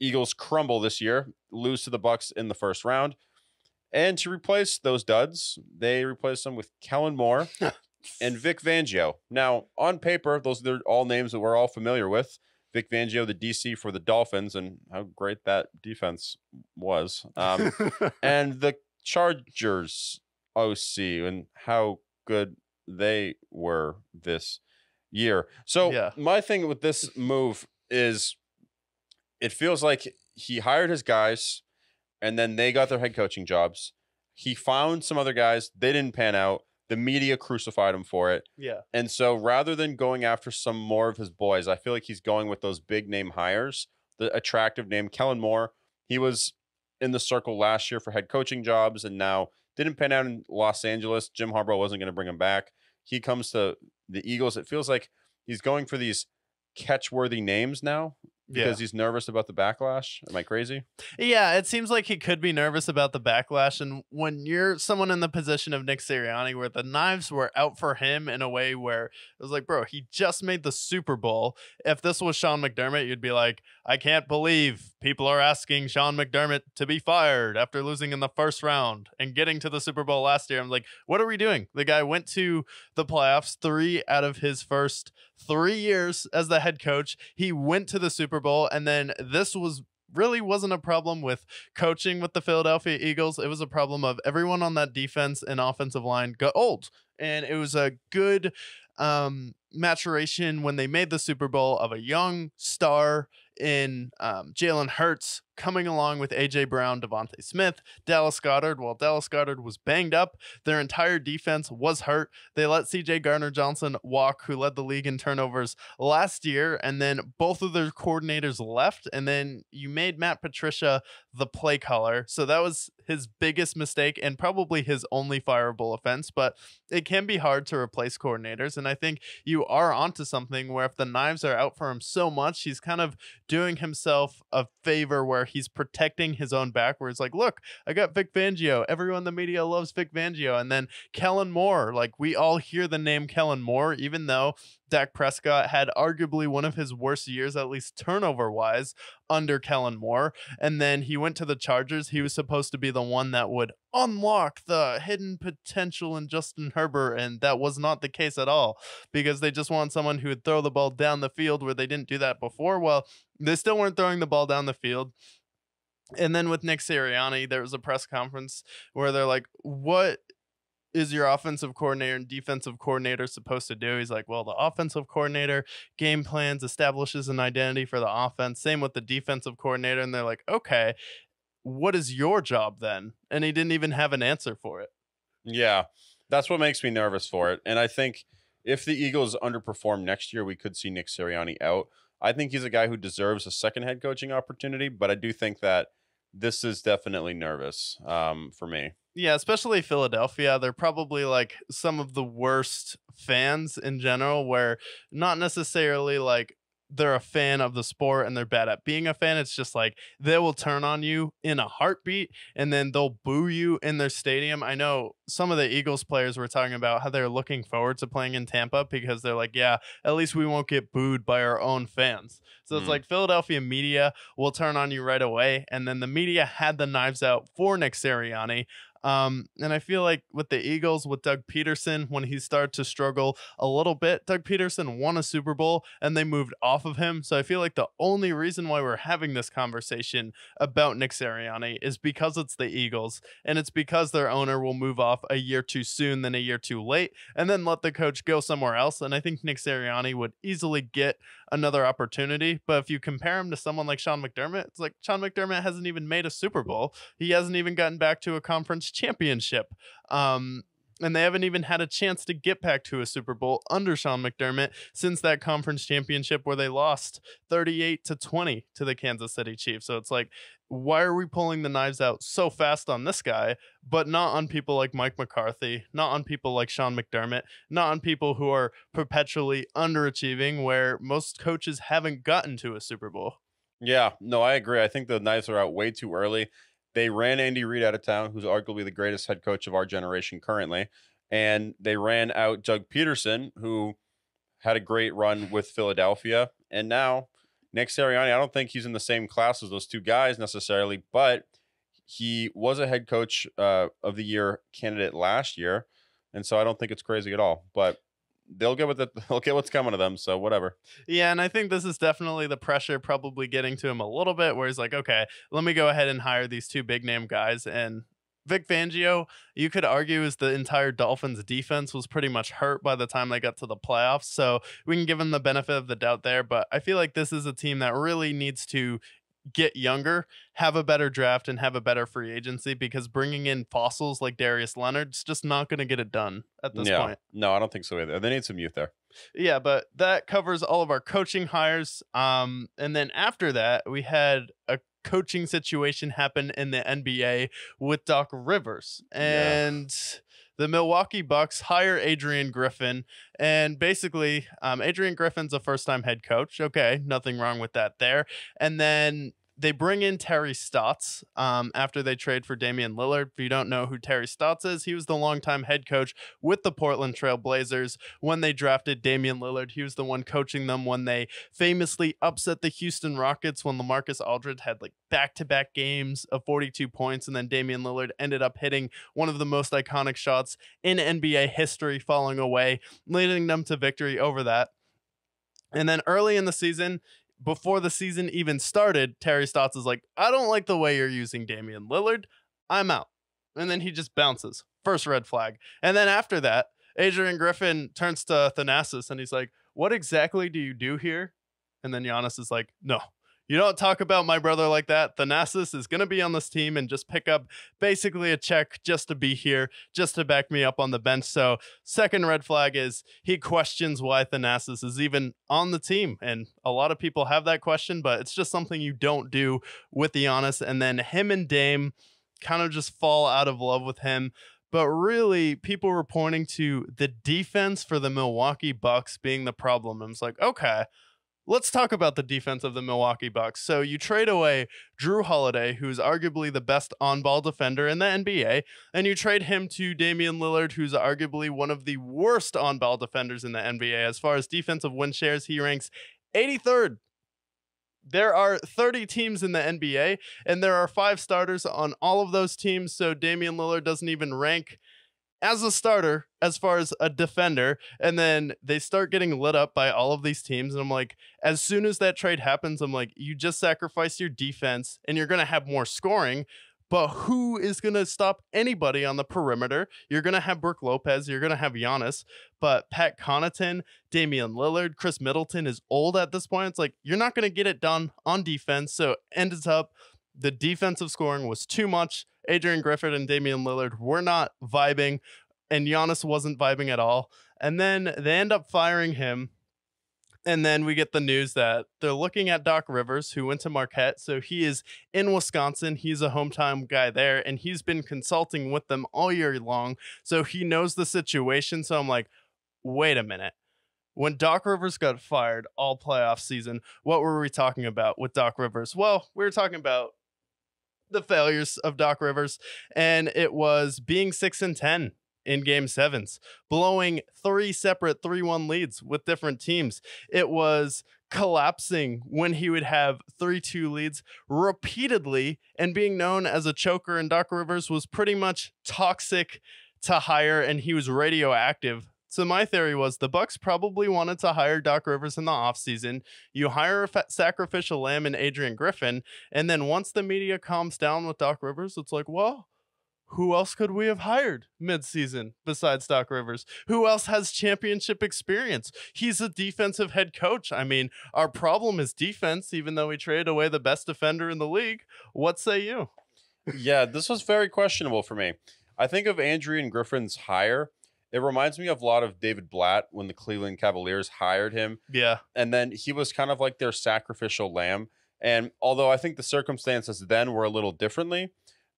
Eagles crumble this year, lose to the Bucks in the first round. And to replace those duds, they replace them with Kellen Moore and Vic Fangio. Now, on paper, those are all names that we're all familiar with. Vic Fangio, the DC for the Dolphins, and how great that defense was. And the Chargers OC, and how good they were this year. So my thing with this move is, it feels like he hired his guys, and then they got their head coaching jobs. He found some other guys. They didn't pan out. The media crucified him for it. Yeah. And so rather than going after some more of his boys, I feel like he's going with those big name hires. The attractive name, Kellen Moore. He was in the circle last year for head coaching jobs, and now didn't pan out in Los Angeles. Jim Harbaugh wasn't going to bring him back. He comes to the Eagles. It feels like he's going for these catch-worthy names now, because he's nervous about the backlash. Am I crazy? Yeah, it seems like he could be nervous about the backlash. And when you're someone in the position of Nick Sirianni, where the knives were out for him in a way where it was like, bro, he just made the Super Bowl. If this was Sean McDermott, you'd be like, I can't believe people are asking Sean McDermott to be fired after losing in the first round and getting to the Super Bowl last year. I'm like, what are we doing? The guy went to the playoffs 3 out of his first 3 years as the head coach. He went to the Super Bowl, and then this wasn't a problem with coaching with the Philadelphia Eagles. It was a problem of everyone on that defense and offensive line got old, and it was a good maturation when they made the Super Bowl of a young star in Jalen Hurts coming along with A.J. Brown, Devontae Smith, Dallas Goedert. While Dallas Goedert was banged up, their entire defense was hurt. They let C.J. Gardner-Johnson walk, who led the league in turnovers last year, and then both of their coordinators left, and then you made Matt Patricia the play caller. So that was his biggest mistake and probably his only fireable offense, but it can be hard to replace coordinators, and I think you are onto something where if the knives are out for him so much, he's kind of doing himself a favor where he's protecting his own back, where it's like, look, I got Vic Fangio. Everyone in the media loves Vic Fangio. And then Kellen Moore, like we all hear the name Kellen Moore, even though Dak Prescott had arguably one of his worst years, at least turnover wise, under Kellen Moore. And then he went to the Chargers. He was supposed to be the one that would unlock the hidden potential in Justin Herbert. And that was not the case at all, because they just want someone who would throw the ball down the field where they didn't do that before. Well, they still weren't throwing the ball down the field. And then with Nick Sirianni, there was a press conference where they're like, what is your offensive coordinator and defensive coordinator supposed to do? He's like, well, the offensive coordinator game plans, establishes an identity for the offense. Same with the defensive coordinator. And they're like, okay, what is your job then? And he didn't even have an answer for it. Yeah, that's what makes me nervous for it. And I think if the Eagles underperform next year, we could see Nick Sirianni out. I think he's a guy who deserves a second head coaching opportunity, but I do think that this is definitely nervous for me. Yeah, especially Philadelphia. They're probably like some of the worst fans in general, where not necessarily like they're a fan of the sport and they're bad at being a fan. It's just like they will turn on you in a heartbeat and then they'll boo you in their stadium. I know some of the Eagles players were talking about how they're looking forward to playing in Tampa because they're like, yeah, at least we won't get booed by our own fans. So it's like Philadelphia media will turn on you right away. And then the media had the knives out for Nick Sirianni. And I feel like with the Eagles, with Doug Peterson, when he started to struggle a little bit, Doug Peterson won a Super Bowl and they moved off of him. So I feel like the only reason why we're having this conversation about Nick Sirianni is because it's the Eagles, and it's because their owner will move off a year too soon than a year too late and then let the coach go somewhere else. And I think Nick Sirianni would easily get another opportunity. But if you compare him to someone like Sean McDermott, it's like Sean McDermott hasn't even made a Super Bowl. He hasn't even gotten back to a conference championship. And they haven't even had a chance to get back to a Super Bowl under Sean McDermott since that conference championship where they lost 38-20 to the Kansas City Chiefs. So it's like, why are we pulling the knives out so fast on this guy, but not on people like Mike McCarthy, not on people like Sean McDermott, not on people who are perpetually underachieving, where most coaches haven't gotten to a Super Bowl? Yeah, no, I agree. I think the knives are out way too early. They ran Andy Reid out of town, who's arguably the greatest head coach of our generation currently. And they ran out Doug Peterson, who had a great run with Philadelphia. And now Nick Sirianni, I don't think he's in the same class as those two guys necessarily, but he was a head coach of the year candidate last year. And so I don't think it's crazy at all. But they'll get what's coming to them, so whatever. Yeah, and I think this is definitely the pressure probably getting to him a little bit, where he's like, okay, let me go ahead and hire these two big name guys. And Vic Fangio, you could argue, is the entire Dolphins defense was pretty much hurt by the time they got to the playoffs, so we can give him the benefit of the doubt there. But I feel like this is a team that really needs to get younger, have a better draft, and have a better free agency, because bringing in fossils like Darius Leonard's just not going to get it done at this point. No, I don't think so either. They need some youth there. Yeah, but that covers all of our coaching hires. And then after that, we had a coaching situation happen in the NBA with Doc Rivers. And the Milwaukee Bucks hire Adrian Griffin, and basically Adrian Griffin's a first-time head coach. Okay, nothing wrong with that there. And then they bring in Terry Stotts after they trade for Damian Lillard. If you don't know who Terry Stotts is, he was the longtime head coach with the Portland Trail Blazers when they drafted Damian Lillard. He was the one coaching them when they famously upset the Houston Rockets when LaMarcus Aldridge had like back-to-back games of 42 points, and then Damian Lillard ended up hitting one of the most iconic shots in NBA history, falling away, leading them to victory over that. And then early in the season, before the season even started, Terry Stotts is like, I don't like the way you're using Damian Lillard. I'm out. And then he just bounces. First red flag. And then after that, Adrian Griffin turns to Thanasis and he's like, "What exactly do you do here?" And then Giannis is like, "No, you don't talk about my brother like that. Thanasis is going to be on this team and just pick up basically a check just to be here, just to back me up on the bench." So, second red flag is he questions why Thanasis is even on the team. And a lot of people have that question, but it's just something you don't do with Giannis. And then him and Dame kind of just fall out of love with him. But really, people were pointing to the defense for the Milwaukee Bucks being the problem. And it's like, okay, let's talk about the defense of the Milwaukee Bucks. So you trade away Drew Holiday, who's arguably the best on-ball defender in the NBA, and you trade him to Damian Lillard, who's arguably one of the worst on-ball defenders in the NBA. As far as defensive win shares, he ranks 83rd. There are 30 teams in the NBA, and there are 5 starters on all of those teams, so Damian Lillard doesn't even rank as a starter as far as a defender. And then they start getting lit up by all of these teams, and I'm like, as soon as that trade happens, I'm like, you just sacrificed your defense, and you're going to have more scoring, but who is going to stop anybody on the perimeter? You're going to have Brook Lopez, you're going to have Giannis, but Pat Connaughton, Damian Lillard, Chris Middleton is old at this point. It's like, you're not going to get it done on defense. So ends up the defensive scoring was too much. Adrian Griffin and Damian Lillard were not vibing, and Giannis wasn't vibing at all. And then they end up firing him. And then we get the news that they're looking at Doc Rivers, who went to Marquette. So he is in Wisconsin. He's a hometown guy there, and he's been consulting with them all year long. So he knows the situation. So I'm like, wait a minute. When Doc Rivers got fired all playoff season, what were we talking about with Doc Rivers? Well, we were talking about the failures of Doc Rivers, and it was being 6-10 in game 7s, blowing 3 separate 3-1 leads with different teams. It was collapsing when he would have 3-2 leads repeatedly and being known as a choker, and Doc Rivers was pretty much toxic to hire, and he was radioactive. So my theory was the Bucks probably wanted to hire Doc Rivers in the offseason. You hire a sacrificial lamb in Adrian Griffin, and then once the media calms down with Doc Rivers, it's like, well, who else could we have hired mid-season besides Doc Rivers? Who else has championship experience? He's a defensive head coach. I mean, our problem is defense, even though we traded away the best defender in the league. What say you? Yeah, this was very questionable for me. I think of Adrian Griffin's hire. It reminds me of a lot of David Blatt when the Cleveland Cavaliers hired him. Yeah. And then he was kind of like their sacrificial lamb. And although I think the circumstances then were a little differently,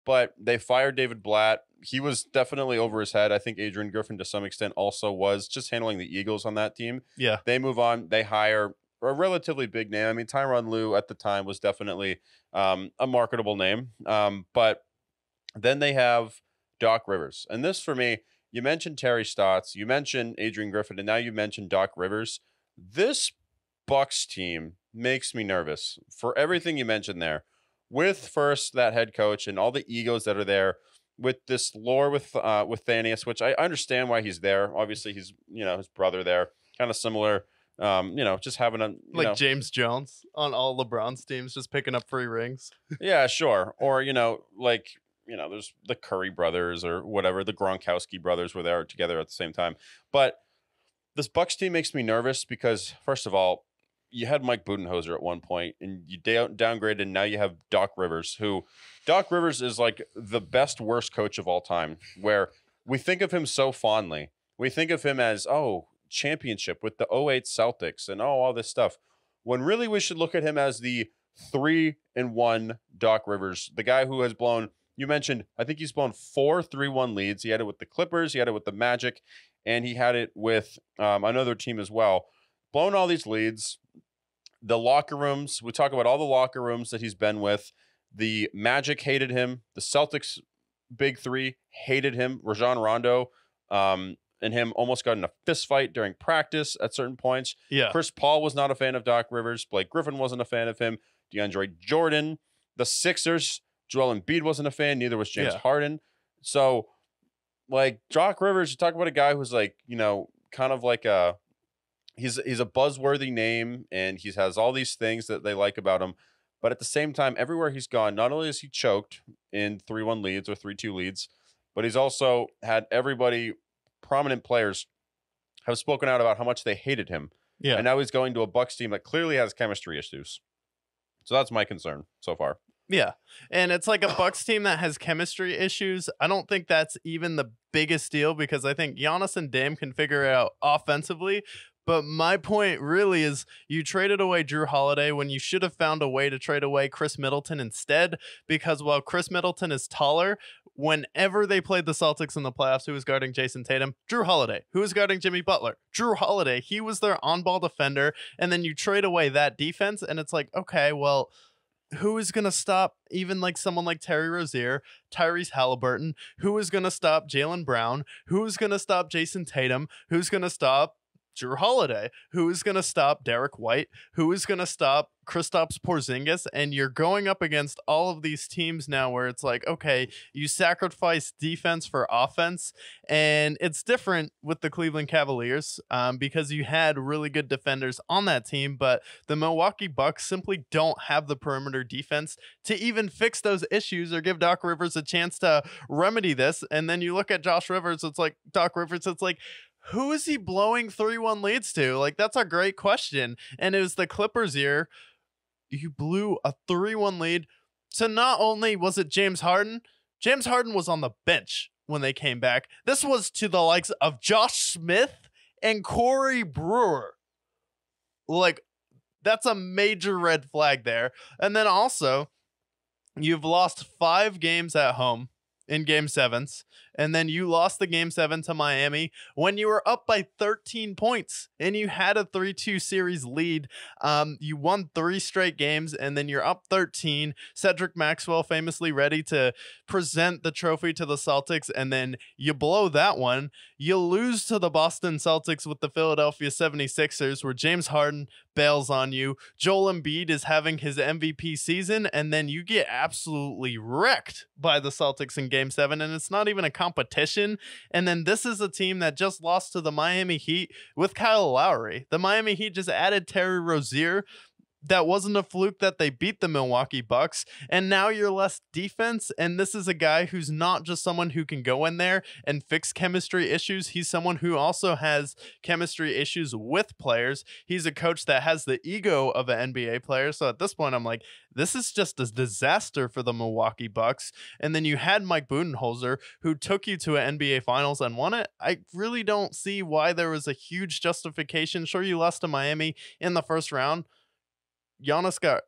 but they fired David Blatt. He was definitely over his head. I think Adrian Griffin to some extent also was, just handling the Eagles on that team. Yeah. They move on. They hire a relatively big name. I mean, Tyronn Lue at the time was definitely a marketable name. But then they have Doc Rivers. And this, for me, you mentioned Terry Stotts, you mentioned Adrian Griffin, and now you mentioned Doc Rivers. This Bucks team makes me nervous for everything you mentioned there. With first that head coach and all the egos that are there, with this lore with Thanasis, which I understand why he's there. Obviously, he's his brother there, kind of similar. Just having a James Jones on all LeBron's teams, just picking up free rings. Yeah, sure. Or there's the Curry brothers or whatever. The Gronkowski brothers were there together at the same time. But this Bucks team makes me nervous because, first of all, you had Mike Budenholzer at one point, and you downgraded, and now you have Doc Rivers, who Doc Rivers is like the best worst coach of all time, where we think of him so fondly. We think of him as, championship with the 08 Celtics and all this stuff, when really we should look at him as the 3-1 Doc Rivers, the guy who has blown, you mentioned, I think he's blown 4 3-1 leads. He had it with the Clippers, he had it with the Magic, and he had it with another team as well. Blown all these leads. The locker rooms, we talk about all the locker rooms that he's been with. The Magic hated him. The Celtics big three hated him. Rajon Rondo and him almost got in a fist fight during practice at certain points. Yeah. Chris Paul was not a fan of Doc Rivers. Blake Griffin wasn't a fan of him. DeAndre Jordan. The Sixers, Joel Embiid wasn't a fan. Neither was James Harden. So, Doc Rivers, you talk about a guy who's kind of like a... He's a buzzworthy name, and he has all these things that they like about him. But at the same time, everywhere he's gone, not only has he choked in 3-1 leads or 3-2 leads, but he's also had everybody, prominent players, have spoken out about how much they hated him. Yeah. And now he's going to a Bucks team that clearly has chemistry issues. So that's my concern so far. Yeah. And it's like a Bucks team that has chemistry issues. I don't think that's even the biggest deal because I think Giannis and Dame can figure it out offensively. But my point really is you traded away Drew Holiday when you should have found a way to trade away Chris Middleton instead, because while Chris Middleton is taller, whenever they played the Celtics in the playoffs, who was guarding Jason Tatum? Drew Holiday. Who was guarding Jimmy Butler? Drew Holiday. He was their on-ball defender, and then you trade away that defense, and it's like, okay, well, who is going to stop even like someone like Terry Rozier, Tyrese Halliburton? Who is going to stop Jaylen Brown? Who is going to stop Jason Tatum? Who's going to stop Drew Holiday? Who is going to stop Derek White? Who is going to stop Kristaps Porzingis? And you're going up against all of these teams now where it's like, okay, you sacrifice defense for offense. And it's different with the Cleveland Cavaliers because you had really good defenders on that team, but the Milwaukee Bucks simply don't have the perimeter defense to even fix those issues or give Doc Rivers a chance to remedy this. And then you look at Josh Rivers, it's like Doc Rivers, it's like, who is he blowing 3-1 leads to? Like, that's a great question. And it was the Clippers year. You blew a 3-1 lead. So not only was it James Harden was on the bench when they came back. This was to the likes of Josh Smith and Corey Brewer. Like, that's a major red flag there. And then also, you've lost 5 games at home in game 7s, and then you lost the game 7 to Miami when you were up by 13 points and you had a 3-2 series lead. You won 3 straight games, and then you're up 13. Cedric Maxwell famously ready to present the trophy to the Celtics, and then you blow that one. You lose to the Boston Celtics with the Philadelphia 76ers, where James Harden bails on you. Joel Embiid is having his MVP season, and then you get absolutely wrecked by the Celtics in game 7, and it's not even a competition. And then this is a team that just lost to the Miami Heat with Kyle Lowry. The Miami Heat just added Terry Rozier. That wasn't a fluke that they beat the Milwaukee Bucks, and now you're less defense, and this is a guy who's not just someone who can go in there and fix chemistry issues. He's someone who also has chemistry issues with players. He's a coach that has the ego of an NBA player, so at this point, I'm like, this is just a disaster for the Milwaukee Bucks. And then you had Mike Budenholzer, who took you to an NBA Finals and won it. I really don't see why there was a huge justification. Sure, you lost to Miami in the first round. Giannis got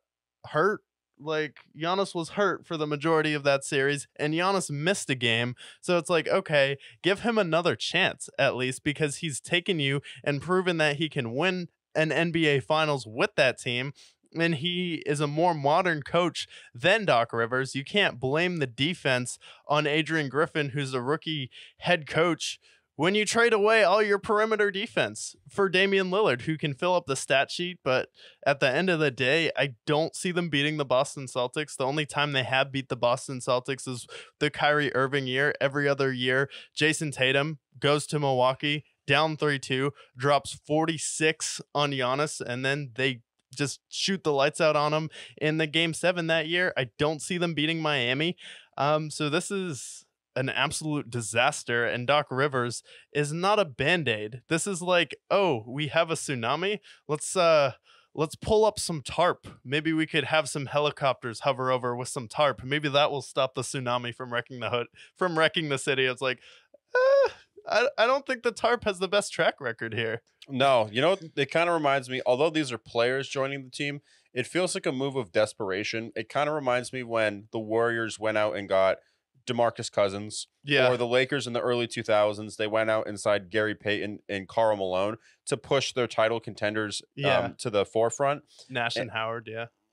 hurt. Like, Giannis was hurt for the majority of that series, and Giannis missed a game. So it's like, okay, give him another chance at least, because he's taken you and proven that he can win an NBA Finals with that team. And he is a more modern coach than Doc Rivers. You can't blame the defense on Adrian Griffin, who's a rookie head coach, when you trade away all your perimeter defense for Damian Lillard, who can fill up the stat sheet. But at the end of the day, I don't see them beating the Boston Celtics. The only time they have beat the Boston Celtics is the Kyrie Irving year. Every other year, Jason Tatum goes to Milwaukee, down 3-2, drops 46 on Giannis, and then they just shoot the lights out on him in the game 7 that year. I don't see them beating Miami. So this is an absolute disaster, and Doc Rivers is not a Band-Aid. This is like, oh, we have a tsunami. Let's pull up some tarp. Maybe we could have some helicopters hover over with some tarp. Maybe that will stop the tsunami from wrecking the city. It's like, I don't think the tarp has the best track record here. No, you know, it kind of reminds me, although these are players joining the team, it feels like a move of desperation. It kind of reminds me when the Warriors went out and got DeMarcus Cousins, or the Lakers in the early 2000s. They went out inside Gary Payton and Karl Malone to push their title contenders to the forefront. Nash and Howard,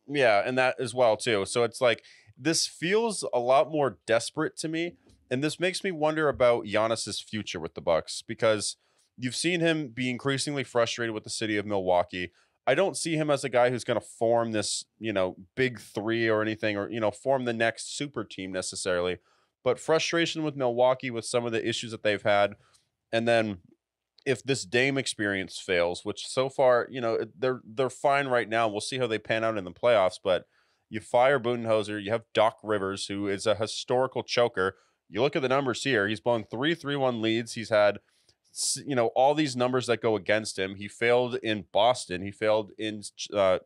yeah, and that as well too. So it's like, this feels a lot more desperate to me, and this makes me wonder about Giannis's future with the Bucks, because you've seen him be increasingly frustrated with the city of Milwaukee. I don't see him as a guy who's going to form this, big three or anything, or, form the next super team necessarily. But frustration with Milwaukee with some of the issues that they've had. And then if this Dame experience fails, which so far, they're fine right now. We'll see how they pan out in the playoffs. But you fire Budenholzer, you have Doc Rivers, who is a historical choker. You look at the numbers here. He's blown 3 3-1 leads. He's had all these numbers that go against him. He failed in Boston. He failed in LA.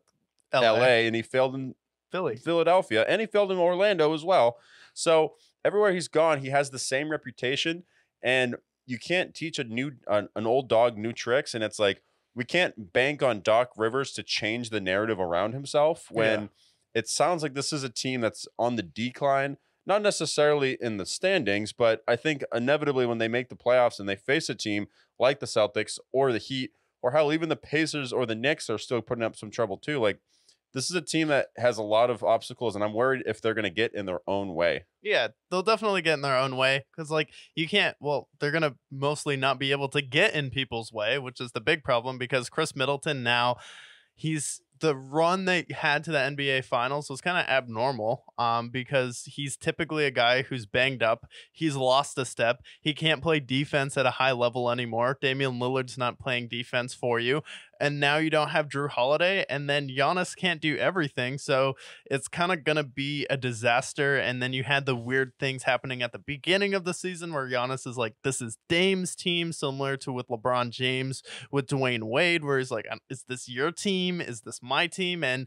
LA, and he failed in Philly. Philadelphia, and he failed in Orlando as well. So everywhere he's gone, he has the same reputation, and you can't teach an old dog new tricks. And it's like, we can't bank on Doc Rivers to change the narrative around himself when it sounds like this is a team that's on the decline, not necessarily in the standings, but I think inevitably when they make the playoffs and they face a team like the Celtics or the Heat, or hell, even the Pacers or the Knicks are still putting up some trouble too. Like, this is a team that has a lot of obstacles, and I'm worried if they're going to get in their own way. Yeah, they'll definitely get in their own way because, like, you can't, well, they're going to mostly not be able to get in people's way, which is the big problem because Chris Middleton now, the run they had to the NBA Finals was kind of abnormal because he's typically a guy who's banged up. He's lost a step. He can't play defense at a high level anymore. Damian Lillard's not playing defense for you. And now you don't have Drew Holiday, and then Giannis can't do everything. So it's kind of going to be a disaster. And then you had the weird things happening at the beginning of the season where Giannis is like, this is Dame's team, similar to with LeBron James, with Dwayne Wade, where he's like, is this your team? Is this my team? And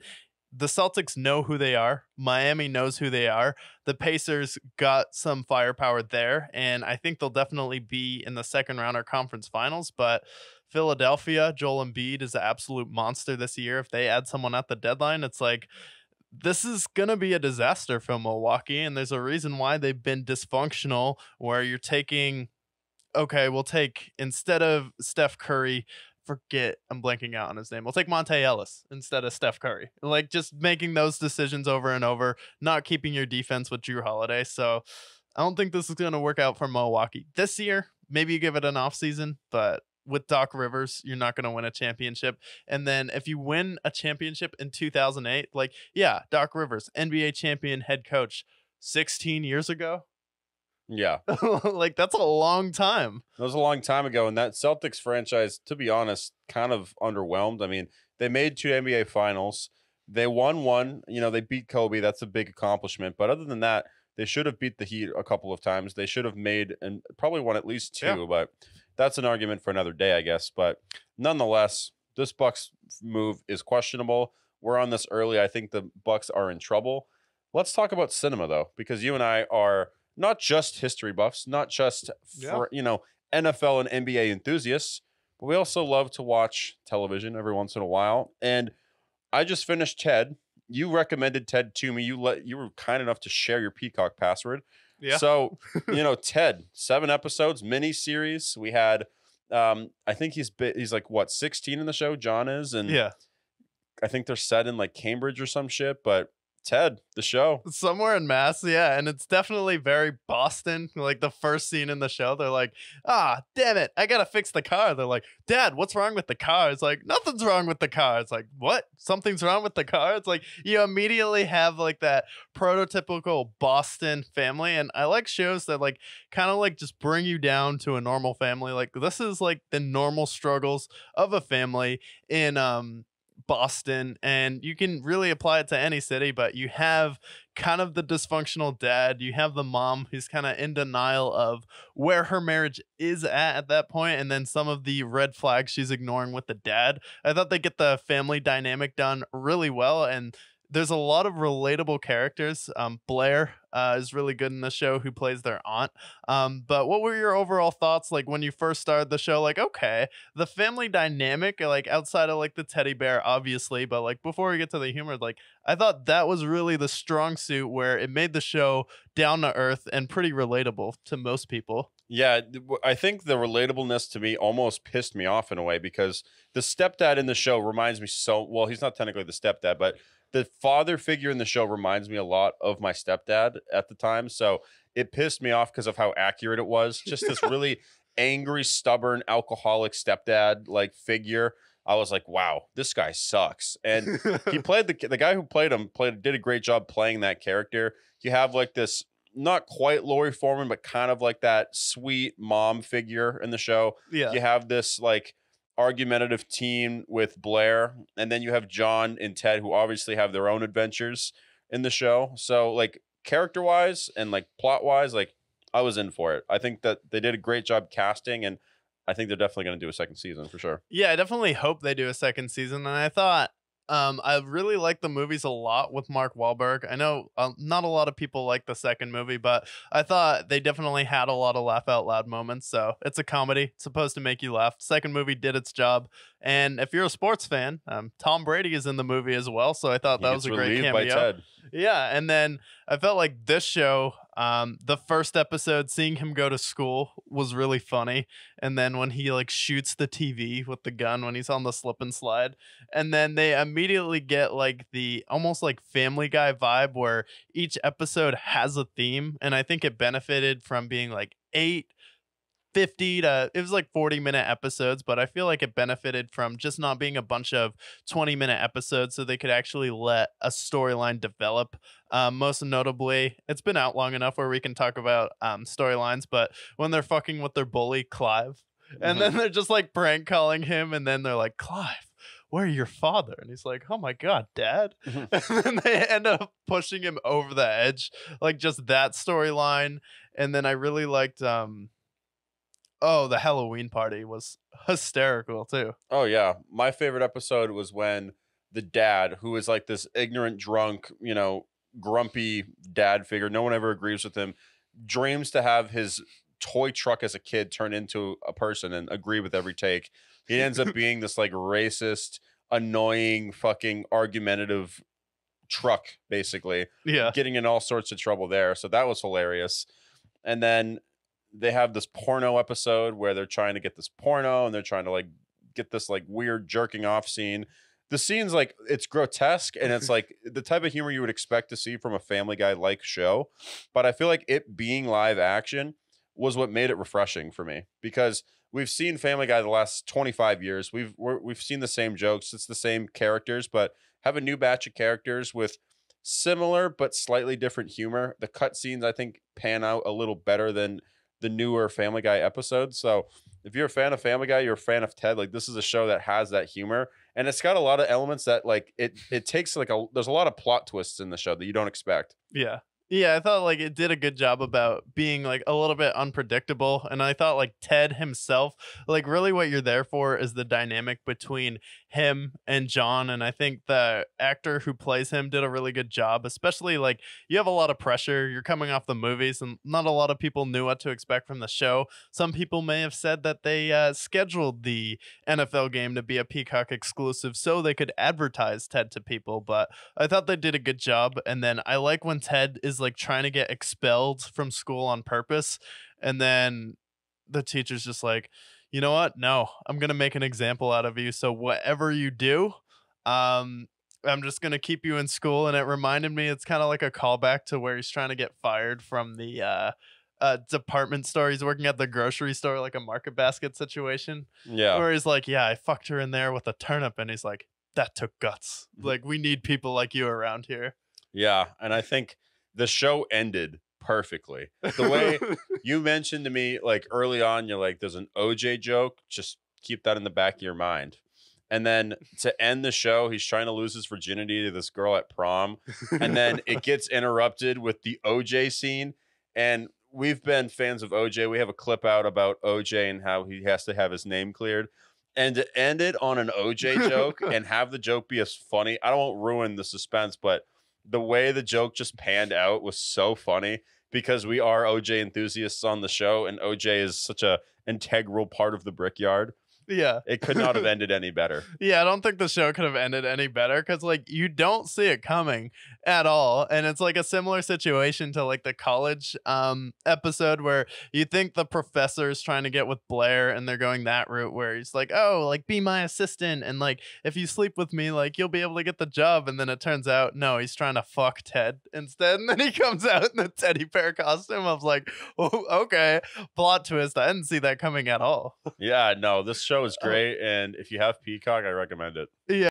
the Celtics know who they are. Miami knows who they are. The Pacers got some firepower there, and I think they'll definitely be in the second round or conference finals. But Philadelphia, Joel Embiid is an absolute monster this year. If they add someone at the deadline, it's like, this is going to be a disaster for Milwaukee, and there's a reason why they've been dysfunctional, where you're taking, okay, we'll take, instead of Steph Curry, I'm blanking out on his name. We'll take Monte Ellis instead of Steph Curry. Like, just making those decisions over and over, not keeping your defense with Drew Holiday. So I don't think this is going to work out for Milwaukee this year. Maybe you give it an off season, but with Doc Rivers, you're not going to win a championship. And then if you win a championship in 2008, like, yeah, Doc Rivers, NBA champion head coach 16 years ago. Yeah. Like, that's a long time. That was a long time ago. And that Celtics franchise, to be honest, kind of underwhelmed. I mean, they made 2 NBA finals. They won one. They beat Kobe. That's a big accomplishment. But other than that, they should have beat the Heat a couple of times. They should have made and probably won at least 2. Yeah. But that's an argument for another day, I guess. But nonetheless, this Bucks move is questionable. We're on this early. I think the Bucks are in trouble. Let's talk about cinema, though, because you and I are not just history buffs, not just for, NFL and NBA enthusiasts, but we also love to watch television every once in a while. And I just finished Ted. You recommended Ted to me. You were kind enough to share your Peacock password. Yeah. So, Ted, 7 episodes, mini series. We had, I think he's like, what, 16 in the show? John is. And yeah, I think they're set in like Cambridge or some shit, but Ted, the show. Somewhere in Mass, yeah. And it's definitely very Boston. Like, the first scene in the show, they're like, damn it, I gotta fix the car. They're like, Dad, what's wrong with the car? It's like, nothing's wrong with the car. It's like, what? Something's wrong with the car? It's like, you immediately have like that prototypical Boston family. And I like shows that like kind of like just bring you down to a normal family. Like, this is like the normal struggles of a family in Boston, and you can really apply it to any city, but you have kind of the dysfunctional dad. You have the mom who's kind of in denial of where her marriage is at that point, and then some of the red flags she's ignoring with the dad. I thought they get the family dynamic done really well, and there's a lot of relatable characters. Blair is really good in the show, who plays their aunt. But what were your overall thoughts, like, when you first started the show? Like, okay, the family dynamic, like, outside of like the teddy bear, obviously, but like before we get to the humor, like, I thought that was really the strong suit where it made the show down to earth and pretty relatable to most people. Yeah, I think the relatableness to me almost pissed me off in a way, because the stepdad in the show reminds me well, he's not technically the stepdad, but the father figure in the show reminds me a lot of my stepdad at the time. So it pissed me off because of how accurate it was. Just this really angry, stubborn, alcoholic stepdad like figure. I was like, wow, this guy sucks. And he played the guy who played him did a great job playing that character. You have like this, not quite Lori Foreman, but kind of like that sweet mom figure in the show. Yeah. You have this like argumentative teen with Blair, and then you have John and Ted, who obviously have their own adventures in the show. So like character wise and like plot wise, like I was in for it. I think that they did a great job casting, and I think they're definitely going to do a second season for sure. Yeah, I definitely hope they do a second season. And I thought I really like the movies a lot with Mark Wahlberg. I know not a lot of people like the second movie, but I thought they definitely had a lot of laugh out loud moments. So it's a comedy. It's supposed to make you laugh. Second movie did its job. And if you're a sports fan, Tom Brady is in the movie as well. So I thought that was a great cameo. By Ted. Yeah, and then I felt like this show, the first episode, seeing him go to school was really funny. And then when he like shoots the TV with the gun when he's on the slip and slide, and then they immediately get like the almost like Family Guy vibe where each episode has a theme, and I think it benefited from being like 50 to it was like 40-minute episodes, but I feel like it benefited from just not being a bunch of 20-minute episodes, so they could actually let a storyline develop. Most notably, it's been out long enough where we can talk about storylines, but when they're fucking with their bully Clive, and then they're just like prank calling him, and then they're like, Clive, where are your father? And he's like, oh my god, Dad. And then they end up pushing him over the edge, like just that storyline. And then I really liked oh, the Halloween party was hysterical too. Oh yeah, my favorite episode was when the dad, who is like this ignorant drunk, grumpy dad figure, no one ever agrees with him, dreams to have his toy truck as a kid turn into a person and agree with every take. He ends up being this like racist, annoying, fucking argumentative truck, basically. Yeah. Getting in all sorts of trouble there. So that was hilarious. And then they have this porno episode where they're trying to get this porno and they're trying to like get this like weird jerking off scene. The scene's like, it's grotesque and it's like the type of humor you would expect to see from a Family Guy like show. But I feel like it being live action was what made it refreshing for me, because we've seen Family Guy the last 25 years. We've seen the same jokes. It's the same characters, but have a new batch of characters with similar but slightly different humor. The cutscenes, I think, pan out a little better than the newer Family Guy episodes. So if you're a fan of Family Guy, you're a fan of Ted, like this is a show that has that humor, and it's got a lot of elements that like it takes like there's a lot of plot twists in the show that you don't expect. Yeah, I thought like it did a good job about being like a little bit unpredictable. And I thought like Ted himself, like really what you're there for is the dynamic between him and John. And I think the actor who plays him did a really good job, especially like you have a lot of pressure. You're coming off the movies and not a lot of people knew what to expect from the show. Some people may have said that they scheduled the NFL game to be a Peacock exclusive so they could advertise Ted to people. But I thought they did a good job. And then I like when Ted is like trying to get expelled from school on purpose, and then the teacher's just like, you know what, no, I'm gonna make an example out of you, so whatever you do, I'm just gonna keep you in school. And it reminded me, it's kind of like a callback to where he's trying to get fired from the department store. He's working at the grocery store, like a market basket situation, where he's like, yeah, I fucked her in there with a turnip, and he's like, that took guts. Like, we need people like you around here. Yeah, and I think the show ended perfectly. The way you mentioned to me, like early on, you're like, there's an OJ joke. Just keep that in the back of your mind. And then to end the show, he's trying to lose his virginity to this girl at prom. And then it gets interrupted with the OJ scene. And we've been fans of OJ. We have a clip out about OJ and how he has to have his name cleared. And to end it on an OJ joke and have the joke be as funny, I don't want to ruin the suspense, but the way the joke just panned out was so funny, because we are OJ enthusiasts on the show, and OJ is such a integral part of the Brickyard. Yeah. It could not have ended any better. Yeah, I don't think the show could have ended any better, because like you don't see it coming at all. And it's like a similar situation to like the college episode where you think the professor's trying to get with Blair, and they're going that route where he's like, oh, like be my assistant, and like if you sleep with me, like you'll be able to get the job. And then it turns out no, he's trying to fuck Ted instead. And then he comes out in the teddy bear costume. I was like, oh, okay, plot twist. I didn't see that coming at all. Yeah, no, this show is great, and if you have Peacock, I recommend it. Yeah.